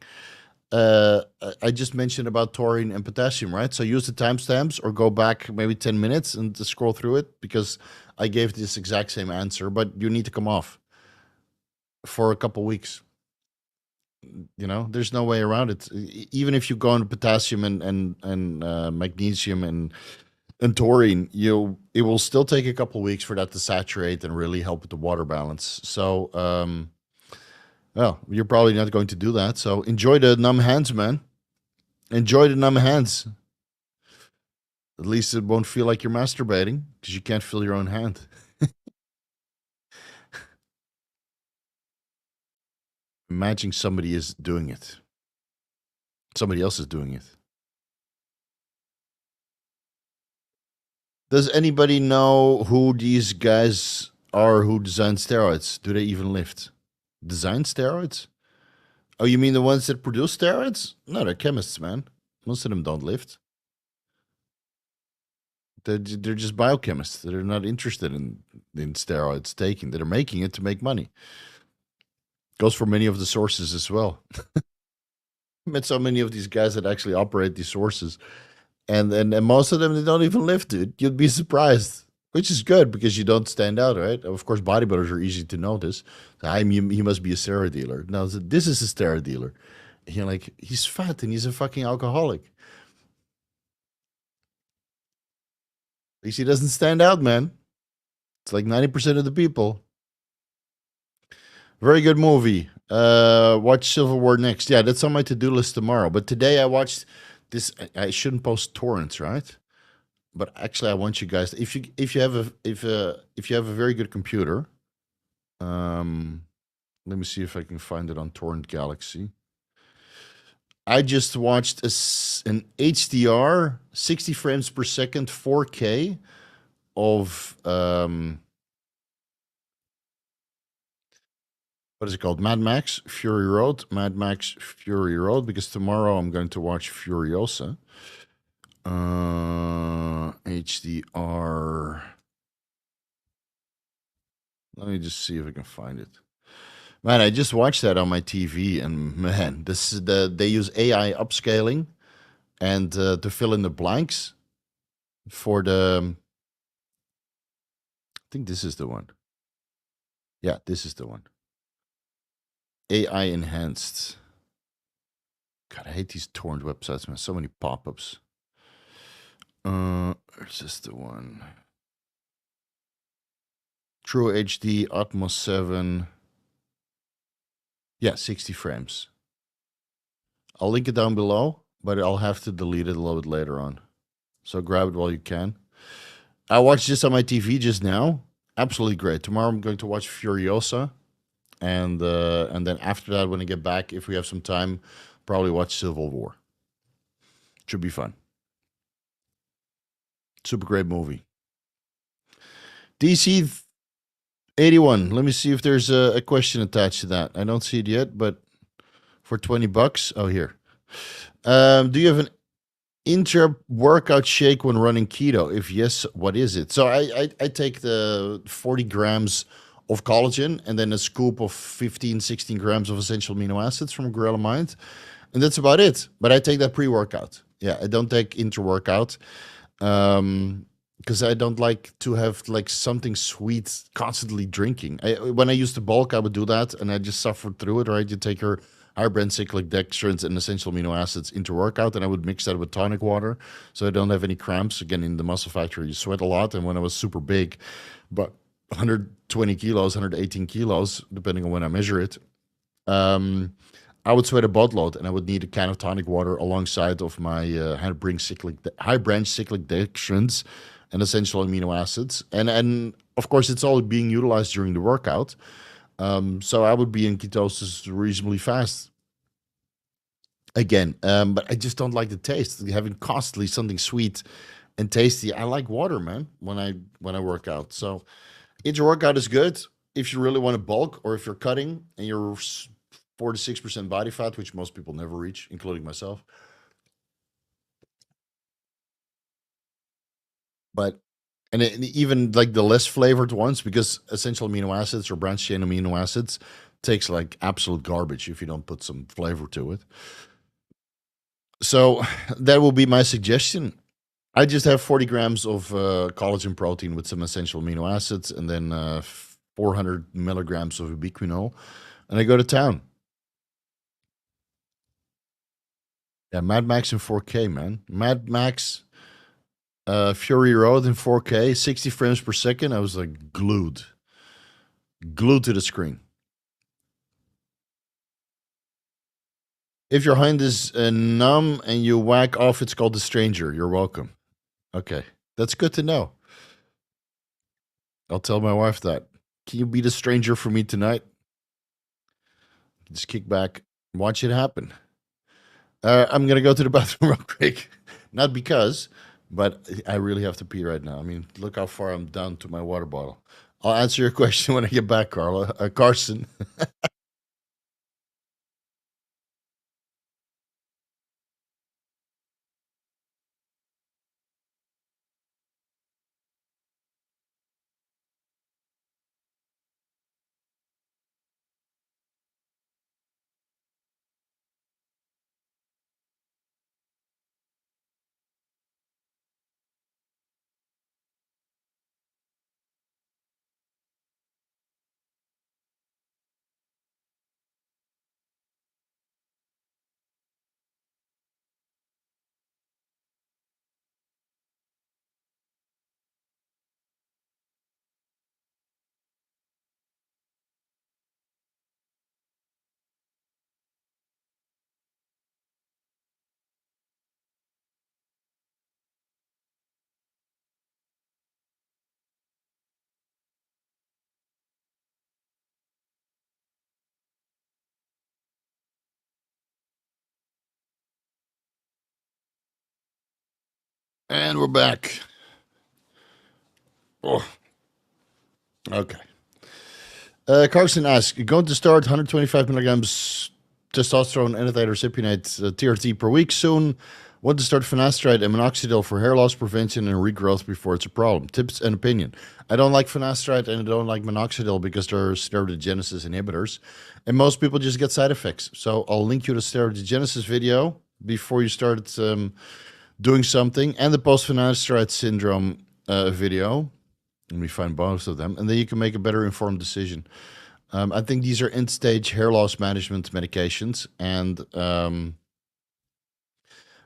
I just mentioned about taurine and potassium, right? So use the timestamps or go back maybe 10 minutes and just scroll through it because I gave this exact same answer, but you need to come off for a couple weeks. You know, there's no way around it. Even if you go on potassium and magnesium and taurine, it will still take a couple weeks for that to saturate and really help with the water balance. So, well, you're probably not going to do that. So enjoy the numb hands, man. Enjoy the numb hands. At least it won't feel like you're masturbating because you can't feel your own hand. Imagine somebody is doing it. Somebody else is doing it. Does anybody know who these guys are who design steroids? Do they even lift? Design steroids? Oh, you mean the ones that produce steroids? No, they're chemists, man. Most of them don't lift. They're just biochemists. They're not interested in steroids taking. They're making it to make money. Goes for many of the sources as well. Met so many of these guys that actually operate these sources, and most of them they don't even lift, dude. You'd be surprised, which is good because you don't stand out, right? Of course, bodybuilders are easy to notice. So, he must be a steroid dealer. No, this is a steroid dealer. And you're like, he's fat and he's a fucking alcoholic. At least he doesn't stand out, man. It's like 90% of the people. Very good movie. Watch Civil War next. Yeah, that's on my to-do list tomorrow. But today I watched this. I shouldn't post torrents, right? But actually, I want you guys. If you have a very good computer, let me see if I can find it on Torrent Galaxy. I just watched an HDR 60 frames per second 4K of what is it called? Mad Max Fury Road. Mad Max Fury Road, because tomorrow I'm going to watch Furiosa. HDR. Let me just see if I can find it. Man, I just watched that on my TV, and man, they use AI upscaling and to fill in the blanks for the. I think this is the one. Yeah, this is the one. AI enhanced. God, I hate these torrent websites, man. So many pop-ups. Where's this the one? True HD, Atmos 7. Yeah, 60 frames. I'll link it down below, but I'll have to delete it a little bit later on. So grab it while you can. I watched this on my TV just now. Absolutely great. Tomorrow I'm going to watch Furiosa. And then after that, when I get back, if we have some time, probably watch Civil War. Should be fun. Super great movie. DC 81. Let me see if there's a question attached to that. I don't see it yet, but for $20. Oh, here. Do you have an intra-workout shake when running keto? If yes, what is it? So I take the 40 grams of collagen and then a scoop of 15, 16 grams of essential amino acids from Gorilla Mind. And that's about it. But I take that pre-workout. Yeah, I don't take intra-workout. Because I don't like to have like something sweet constantly drinking. When I used to bulk, I would do that, and I just suffered through it. Right, you take your high brand cyclic dextrins and essential amino acids into workout, and I would mix that with tonic water, so I don't have any cramps. Again, in the muscle factory, you sweat a lot, and when I was super big, but 120 kilos, 118 kilos, depending on when I measure it, I would sweat a boatload, and I would need a can of tonic water alongside of my high branch cyclic dextrins and essential amino acids. And of course, it's all being utilized during the workout. So I would be in ketosis reasonably fast. Again, but I just don't like the taste. Having constantly something sweet and tasty. I like water, man, when I work out. So intra-workout is good if you really want to bulk, or if you're cutting and you're 4 to 6% body fat, which most people never reach, including myself. But and even like the less flavored ones, because essential amino acids or branched chain amino acids takes like absolute garbage if you don't put some flavor to it. So that will be my suggestion. I just have 40 grams of collagen protein with some essential amino acids, and then 400 milligrams of ubiquinol, and I go to town. Yeah, Mad Max in 4K, man. Mad Max Fury Road in 4K, 60 frames per second. I was like glued to the screen. If your hand is numb and you whack off, it's called the stranger. You're welcome. Okay, that's good to know. I'll tell my wife that. Can you be the stranger for me tonight? Just kick back, watch it happen. I'm gonna go to the bathroom real quick. Not because, but I really have to pee right now. I mean, look how far I'm down to my water bottle. I'll answer your question when I get back, Carson. And we're back. Oh. Okay. Carson asks, you're going to start 125 milligrams testosterone enanthate or cypionate TRT per week soon. Want to start finasteride and minoxidil for hair loss prevention and regrowth before it's a problem. Tips and opinion. I don't like finasteride and I don't like minoxidil because they're steroidogenesis inhibitors. And most people just get side effects. So I'll link you to steroidogenesis video before you start doing something, and the post-finasteride syndrome video. Let me find both of them, and then you can make a better informed decision. I think these are end-stage hair loss management medications, and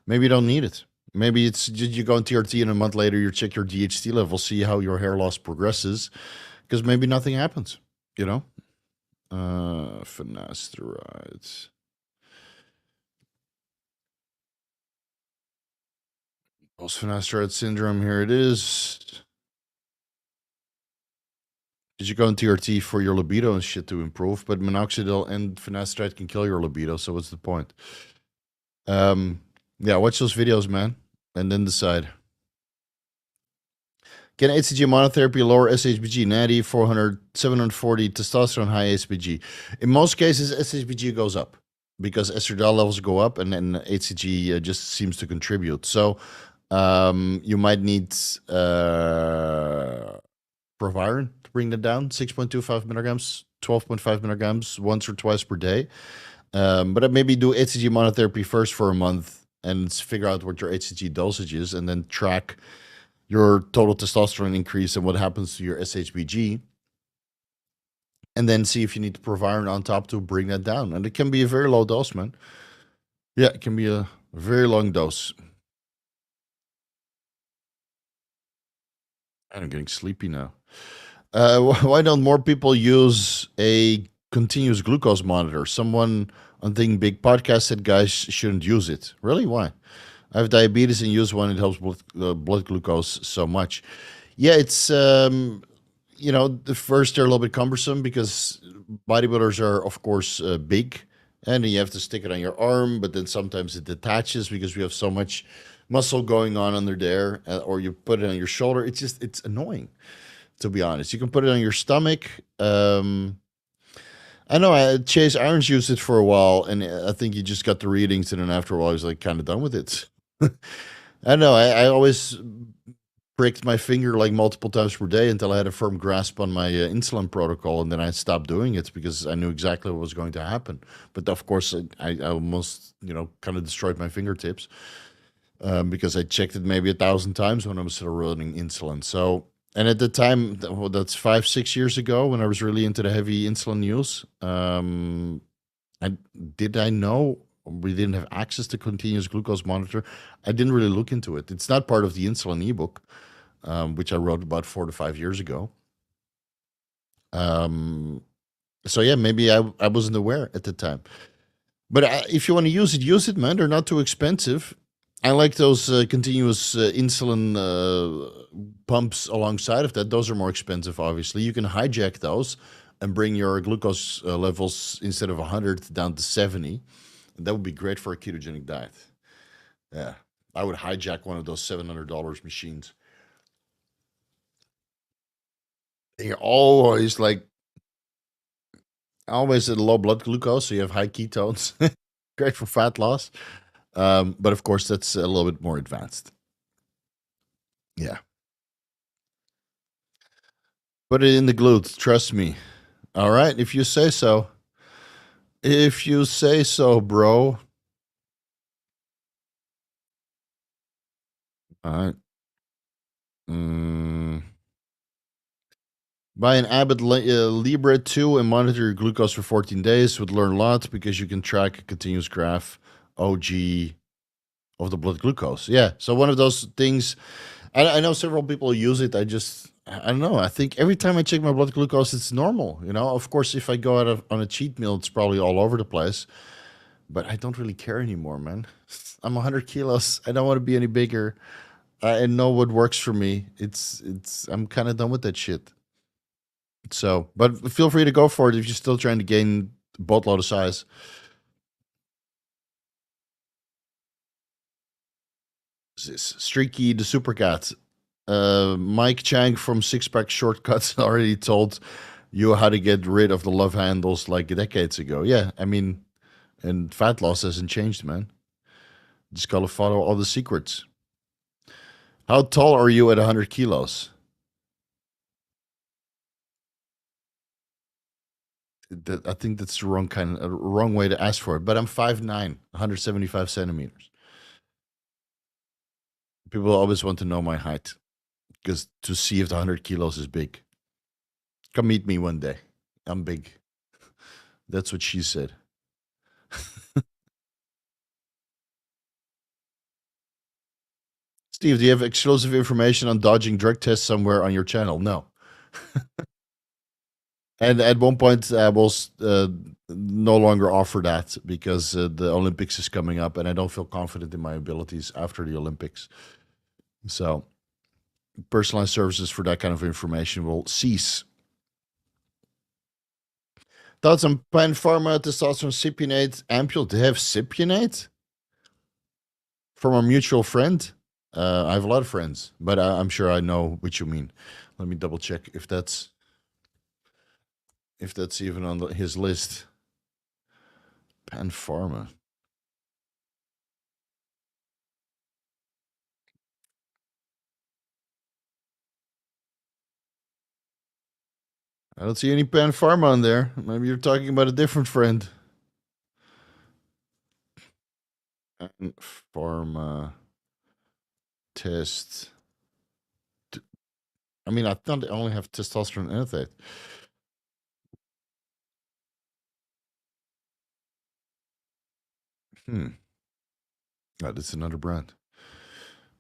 maybe you don't need it. Maybe it's just you go on TRT and a month later you check your DHT level, see how your hair loss progresses, because maybe nothing happens, you know? Finasteride. Post-finasteride syndrome, here it is. Did you go on TRT for your libido and shit to improve? But minoxidil and finasteride can kill your libido, so what's the point? Yeah, watch those videos, man, and then decide. Can HCG monotherapy lower SHBG? Natty 400, 740 testosterone, high SHBG. In most cases, SHBG goes up because estradiol levels go up, and then HCG just seems to contribute. So you might need proviron to bring that down, 6.25 milligrams, 12.5 milligrams once or twice per day. But maybe do HCG monotherapy first for a month and figure out what your HCG dosage is, and then track your total testosterone increase and what happens to your SHBG, and then see if you need to proviron on top to bring that down. And it can be a very low dose, man. Yeah, it can be a very long dose. I'm getting sleepy now. Why don't more people use a continuous glucose monitor? Someone on Think Big podcast said guys shouldn't use it. Really? Why? I have diabetes and use one. It helps blood glucose so much. Yeah, it's the first they're a little bit cumbersome because bodybuilders are, of course, big, and then you have to stick it on your arm. But then sometimes it detaches because we have so much muscle going on under there, or you put it on your shoulder. It's annoying, to be honest. You can put it on your stomach. I know Chase Irons used it for a while, and I think he just got the readings, and then after a while, he was like kind of done with it. I know. I always pricked my finger like multiple times per day until I had a firm grasp on my insulin protocol, and then I stopped doing it because I knew exactly what was going to happen. But of course, I almost kind of destroyed my fingertips because I checked it maybe 1,000 times when I was still running insulin. So. And at the time, that's 5-6 years ago when I was really into the heavy insulin use. I know we didn't have access to continuous glucose monitor. I didn't really look into it. It's not part of the insulin ebook, which I wrote about 4 to 5 years ago. So yeah, maybe I wasn't aware at the time. But if you want to use it, man. They're not too expensive. I like those continuous insulin pumps alongside of that. Those are more expensive, obviously. You can hijack those and bring your glucose levels instead of 100 down to 70. And that would be great for a ketogenic diet. Yeah, I would hijack one of those $700 machines. And you're always at low blood glucose, so you have high ketones. Great for fat loss. But of course, that's a little bit more advanced. Yeah. Put it in the glutes. Trust me. All right. If you say so. If you say so, bro. All right. Buy an Abbott Libre 2 and monitor your glucose for 14 days. Would learn a lot because you can track a continuous graph, OG, of the blood glucose. Yeah. So one of those things. I know several people use it. I don't know. I think every time I check my blood glucose, it's normal. Of course, if I go out on a cheat meal, it's probably all over the place. But I don't really care anymore, man. I'm 100 kilos. I don't want to be any bigger. I know what works for me. I'm kind of done with that shit. So, but feel free to go for it if you're still trying to gain a boatload of size. This Streaky the Super Cat. Mike Chang from Six Pack Shortcuts already told you how to get rid of the love handles like decades ago. Yeah, I mean, and fat loss hasn't changed, man. Just gotta follow all the secrets. How tall are you at 100 kilos? I think that's the wrong way to ask for it. But I'm 5'9", 175 centimeters. People always want to know my height because to see if the 100 kilos is big. Come meet me one day. I'm big. That's what she said. Steve, do you have exclusive information on dodging drug tests somewhere on your channel? No. And at one point, I will no longer offer that because the Olympics is coming up, and I don't feel confident in my abilities after the Olympics. So, personalized services for that kind of information will cease. Thoughts on Pan Pharma, testosterone cypionate, ampule? They have cypionate? From a mutual friend? I have a lot of friends, but I'm sure I know what you mean. Let me double check if that's even on his list. Pan Pharma. I don't see any Pan Pharma on there. Maybe you're talking about a different friend. Pan Pharma test. I mean, I thought they only have testosterone enanthate. Oh, that's another brand.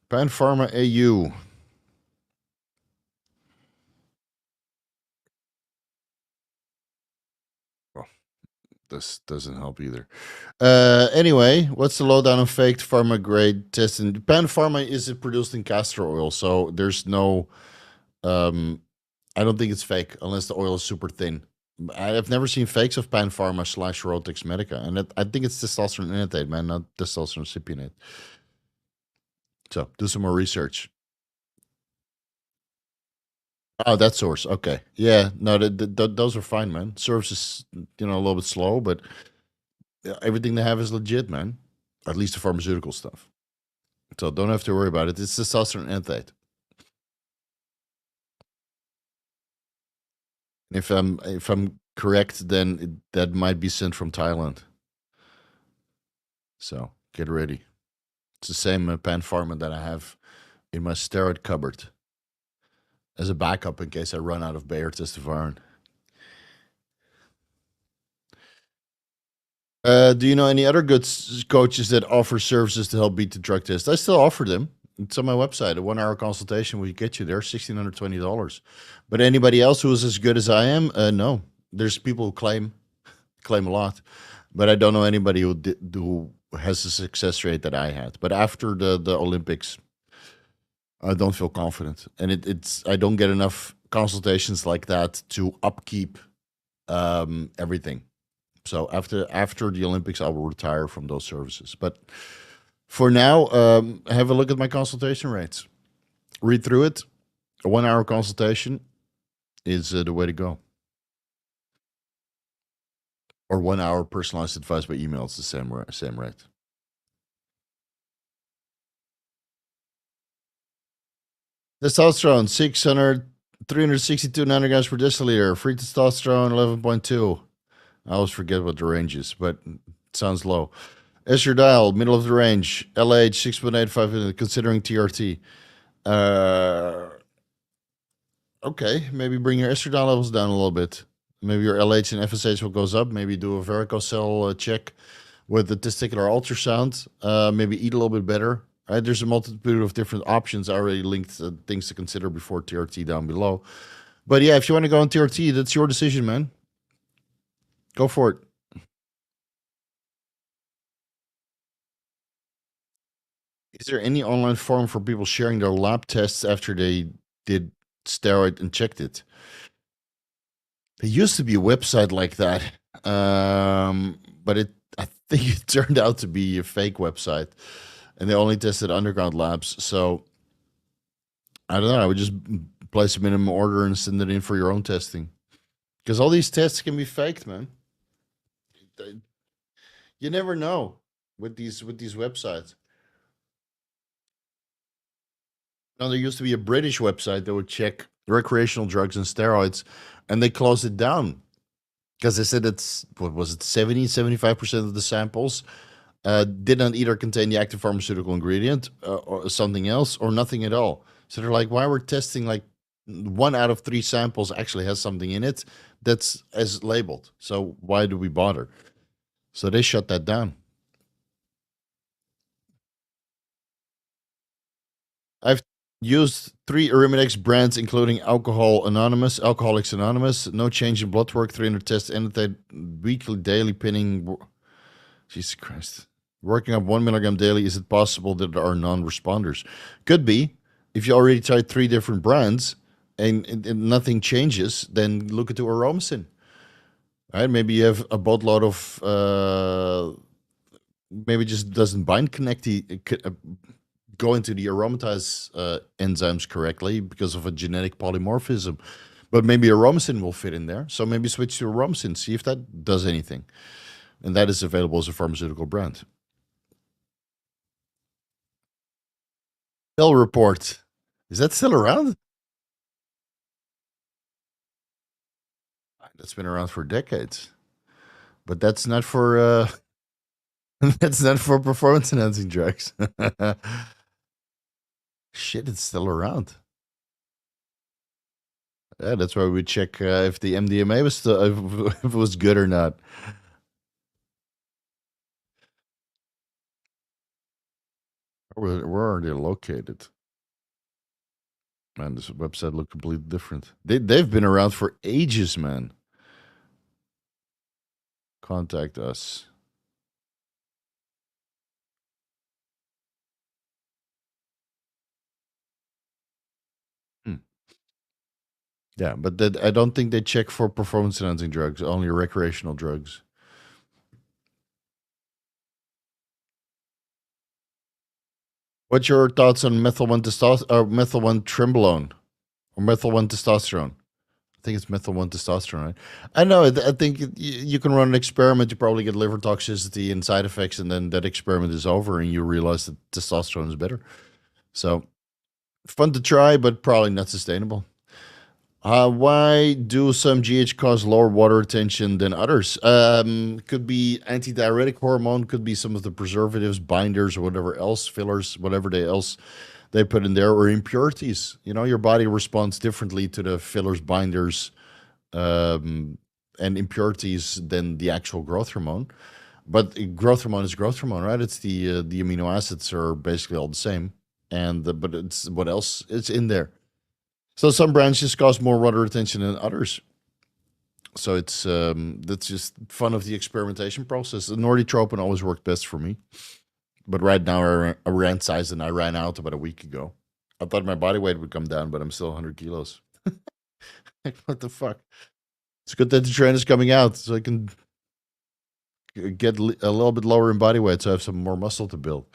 Pan Pharma AU. Well, this doesn't help either. Anyway, what's the lowdown on faked pharma grade testing? Pan Pharma is produced in castor oil, so there's no. I don't think it's fake unless the oil is super thin. I've never seen fakes of Pan Pharma / Rotex Medica, and I think it's testosterone enanthate, man, not testosterone cypionate. So do some more research. Oh, that source. Okay. Yeah. No, those are fine, man. Service is, a little bit slow, but everything they have is legit, man. At least the pharmaceutical stuff. So don't have to worry about it. It's testosterone enanthate. If I'm correct, then that might be sent from Thailand. So get ready. It's the same Pan Pharma that I have in my steroid cupboard as a backup in case I run out of Bayer testosterone. Do you know any other good coaches that offer services to help beat the drug test? I still offer them. It's on my website. A 1 hour consultation will get you there, $1,620. But anybody else who is as good as I am, no. There's people who claim a lot, but I don't know anybody who has the success rate that I had. But after the Olympics, I don't feel confident, and it's I don't get enough consultations like that to upkeep everything. So after the Olympics, I will retire from those services. But for now, have a look at my consultation rates. Read through it. A 1 hour consultation is the way to go. Or 1 hour personalized advice by email. It's the same rate. Testosterone, 362 nanograms per deciliter. Free testosterone, 11.2. I always forget what the range is, but it sounds low. Estradiol, middle of the range. LH, 6.85, considering TRT. Okay, maybe bring your estradiol levels down a little bit. Maybe your LH and FSH will goes up. Maybe do a varicocele check with the testicular ultrasound. Maybe eat a little bit better. Right? There's a multitude of different options. I already linked things to consider before TRT down below. But yeah, if you want to go on TRT, that's your decision, man. Go for it. Is there any online forum for people sharing their lab tests after they did steroid and checked it? There used to be a website like that, but I think it turned out to be a fake website, and they only tested underground labs. So I don't know. I would just place a minimum order and send it in for your own testing, because all these tests can be faked, man. You never know with these websites. Now, there used to be a British website that would check recreational drugs and steroids, and they closed it down because they said it's, what was it, 75% of the samples did not either contain the active pharmaceutical ingredient or something else or nothing at all. So they're like, why we're testing like 1 out of 3 samples actually has something in it, that's as labeled. So why do we bother? So they shut that down. I've used 3 Arimidex brands, including Alcoholics Anonymous. No change in blood work. 300 tests. Ended weekly, daily pinning. Jesus Christ. Working up 1 milligram daily. Is it possible that there are non-responders? Could be. If you already tried 3 different brands and nothing changes, then look into Aromacin. Right? Maybe you have a boatload of maybe it just doesn't bind go into the aromatase enzymes correctly because of a genetic polymorphism. But maybe Aromacin will fit in there. So maybe switch to Aromacin, see if that does anything. And that is available as a pharmaceutical brand. Bell Report. Is that still around? That's been around for decades. But that's not for that's not for performance enhancing drugs. Shit, it's still around. Yeah, that's why we check if the MDMA was still, if it was good or not. Where are they located? Man, this website looked completely different. They've been around for ages, man. Contact us. Hmm. Yeah, but I don't think they check for performance enhancing drugs, only recreational drugs. What's your thoughts on methyl 1 methyl 1 Trenbolone or methyl 1 testosterone? I think it's methyl 1 testosterone, right? I know. I think you can run an experiment. You probably get liver toxicity and side effects, and then that experiment is over, and you realize that testosterone is better. So fun to try, but probably not sustainable. Why do some GH cause lower water retention than others? Could be antidiuretic hormone, could be some of the preservatives, binders, or whatever else, fillers, whatever else they put in there, or impurities. You know, your body responds differently to the fillers, binders, and impurities than the actual growth hormone. But growth hormone is growth hormone, right? It's the amino acids are basically all the same, and but it's what else? It's in there. So some brands just cause more water retention than others. So it's that's just fun of the experimentation process. The Norditropin always worked best for me, but right now I ran size and I ran out about a week ago. I thought my body weight would come down, but I'm still 100 kilos. What the fuck? It's good that the Tren is coming out, so I can get a little bit lower in body weight, so I have some more muscle to build.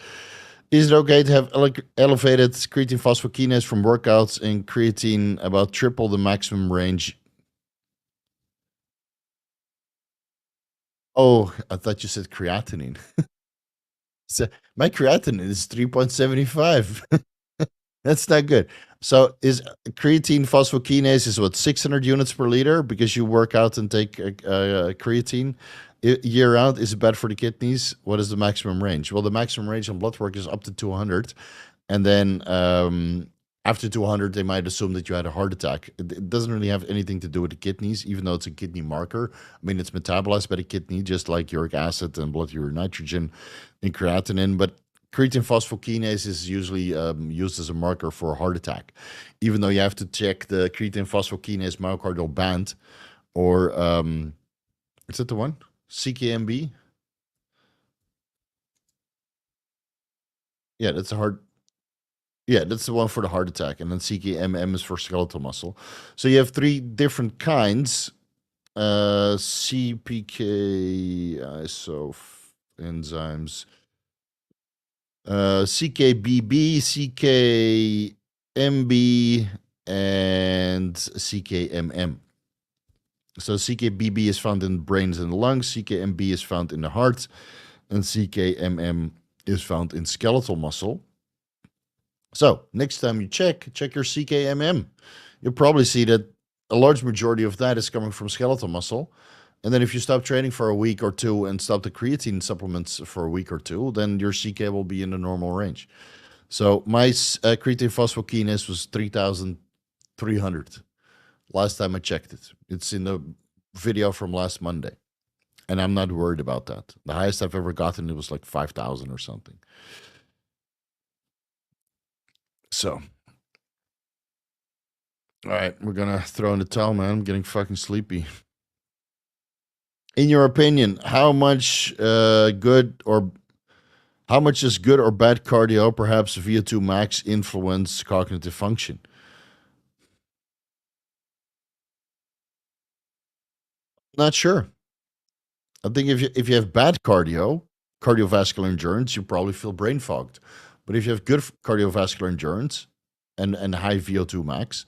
Is it okay to have elevated creatine phosphokinase from workouts and creatine about triple the maximum range? Oh, I thought you said creatinine. So my creatinine is 3.75. That's not good. So is creatine phosphokinase is what 600 units per liter because you work out and take creatine year round. Is it bad for the kidneys? What is the maximum range? Well, the maximum range on blood work is up to 200, and then after 200, they might assume that you had a heart attack. It doesn't really have anything to do with the kidneys, even though it's a kidney marker. I mean, it's metabolized by the kidney, just like uric acid and blood urea nitrogen and creatinine. But creatine phosphokinase is usually used as a marker for a heart attack, even though you have to check the creatine phosphokinase myocardial band, or is that the one? CKMB? Yeah, that's a heart. Yeah, that's the one for the heart attack, and then CKMM is for skeletal muscle. So you have 3 different kinds: CPK, enzymes, CKBB, CKMB, and CKMM. So CKBB is found in brains and lungs, CKMB is found in the heart, and CKMM is found in skeletal muscle. So next time you check your CKMM. You'll probably see that a large majority of that is coming from skeletal muscle. And then if you stop training for a week or two and stop the creatine supplements for a week or two, then your CK will be in the normal range. So my creatine phosphokinase was 3,300 last time I checked it. It's in the video from last Monday. And I'm not worried about that. The highest I've ever gotten, it was like 5,000 or something. So, all right, we're going to throw in the towel, man. I'm getting fucking sleepy. In your opinion, how much is good or bad cardio, perhaps VO2 max, influence cognitive function? Not sure. I think if you have bad cardiovascular endurance, you probably feel brain fogged. But if you have good cardiovascular endurance and high VO2 max,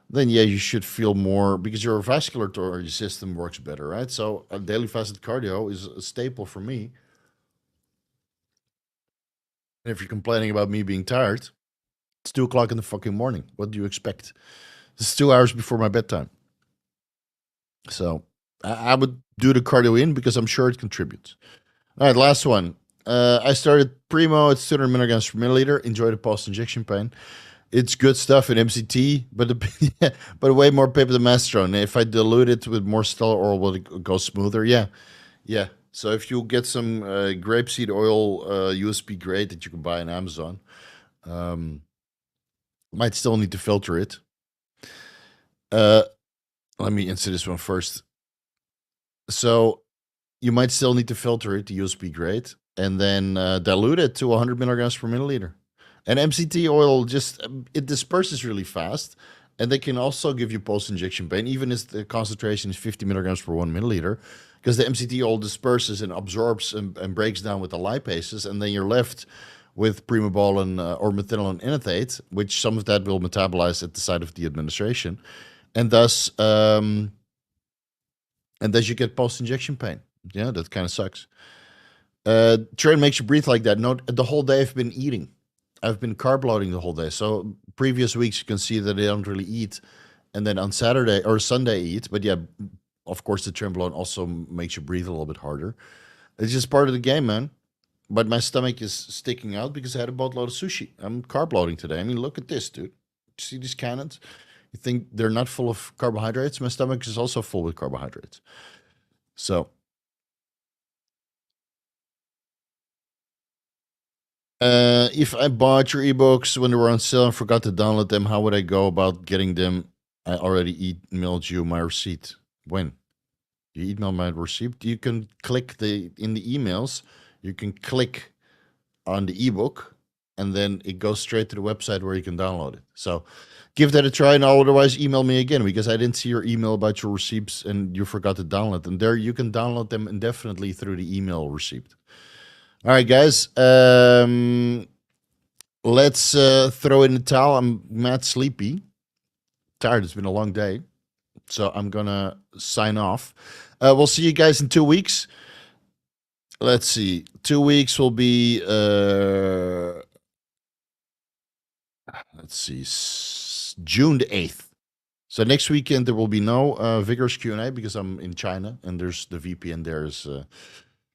then yeah, you should feel more because your vasculatory system works better, right? So a daily fasted cardio is a staple for me. And if you're complaining about me being tired, it's 2 o'clock in the fucking morning. What do you expect? It's 2 hours before my bedtime. So I would do the cardio in because I'm sure it contributes. All right, last one. I started Primo at 200 milligrams per milliliter. Enjoy the post-injection pain. It's good stuff in MCT, but but way more peptidomestrone. If I dilute it with more stellar oil, will it go smoother? Yeah. So if you get some grapeseed oil USB grade that you can buy on Amazon, might still need to filter it. Let me answer this one first. So you might still need to filter it, the USB grade, and then dilute it to 100 milligrams per milliliter. And MCT oil it disperses really fast, and they can also give you post-injection pain, even if the concentration is 50 milligrams per 1 milliliter, because the MCT oil disperses and absorbs and breaks down with the lipases, and then you're left with primobolan or methylene enanthate, which some of that will metabolize at the site of the administration, and thus you get post-injection pain. Yeah, that kind of sucks. Tren makes you breathe like that. No, the whole day I've been eating. I've been carb loading the whole day. So previous weeks you can see that I don't really eat, and then on Saturday or Sunday eat. But yeah, of course the Trenbolone also makes you breathe a little bit harder. It's just part of the game, man. But my stomach is sticking out because I had a boatload of sushi. I'm carb loading today. I mean, look at this, dude. See these cannons? You think they're not full of carbohydrates? My stomach is also full with carbohydrates. So if I bought your ebooks when they were on sale and forgot to download them, how would I go about getting them? I already emailed you my receipt. When? You email my receipt? You can click in the emails, you can click on the ebook, and then it goes straight to the website where you can download it. So give that a try, and otherwise email me again because I didn't see your email about your receipts and you forgot to download them. There you can download them indefinitely through the email receipt. All right, guys. Let's throw in the towel. I'm mad sleepy. Tired. It's been a long day. So I'm going to sign off. We'll see you guys in 2 weeks. Let's see. 2 weeks will be, June the 8th. So next weekend there will be no Vigorous Q&A because I'm in China and there's the VPN there is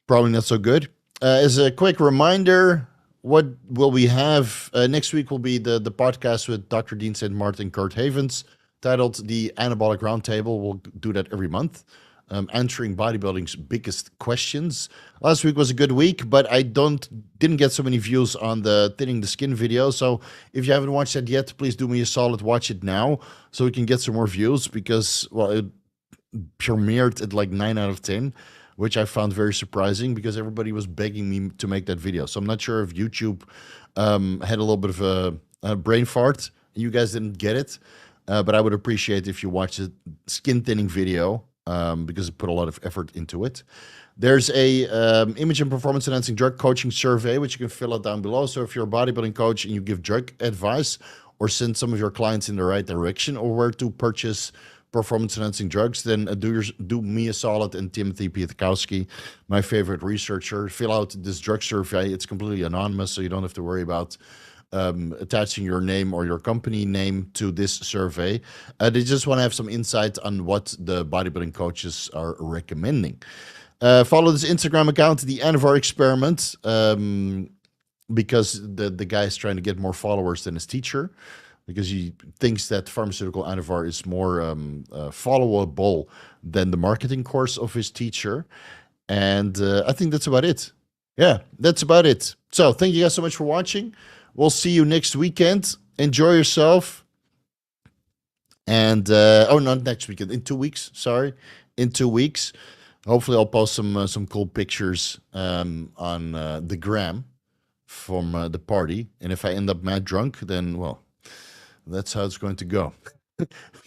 probably not so good. As a quick reminder, what will we have next week will be the podcast with Dr. Dean St. Martin and Kurt Havens, titled the Anabolic Roundtable. We'll do that every month, answering bodybuilding's biggest questions. Last week was a good week, but I didn't get so many views on the thinning the skin video. So if you haven't watched that yet, please do me a solid, watch it now so we can get some more views because, well, it premiered at like 9 out of 10. Which I found very surprising because everybody was begging me to make that video. So I'm not sure if YouTube had a little bit of a brain fart. You guys didn't get it. But I would appreciate if you watch the skin thinning video because it put a lot of effort into it. There's a image and performance enhancing drug coaching survey, which you can fill out down below. So if you're a bodybuilding coach and you give drug advice or send some of your clients in the right direction or where to purchase performance-enhancing drugs, then do me a solid and Timothy Pietkowski, my favorite researcher. Fill out this drug survey. It's completely anonymous, so you don't have to worry about attaching your name or your company name to this survey. They just want to have some insight on what the bodybuilding coaches are recommending. Follow this Instagram account, the Anavar Experiment, because the guy is trying to get more followers than his teacher. because he thinks that pharmaceutical Anavar is more followable than the marketing course of his teacher. And I think that's about it. Yeah, that's about it. So thank you guys so much for watching. We'll see you next weekend. Enjoy yourself. And, oh, not next weekend, in 2 weeks, sorry. In 2 weeks. Hopefully I'll post some cool pictures on the gram from the party. And if I end up mad drunk, then, well, that's how it's going to go.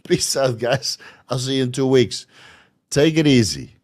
Peace out, guys. I'll see you in 2 weeks. Take it easy.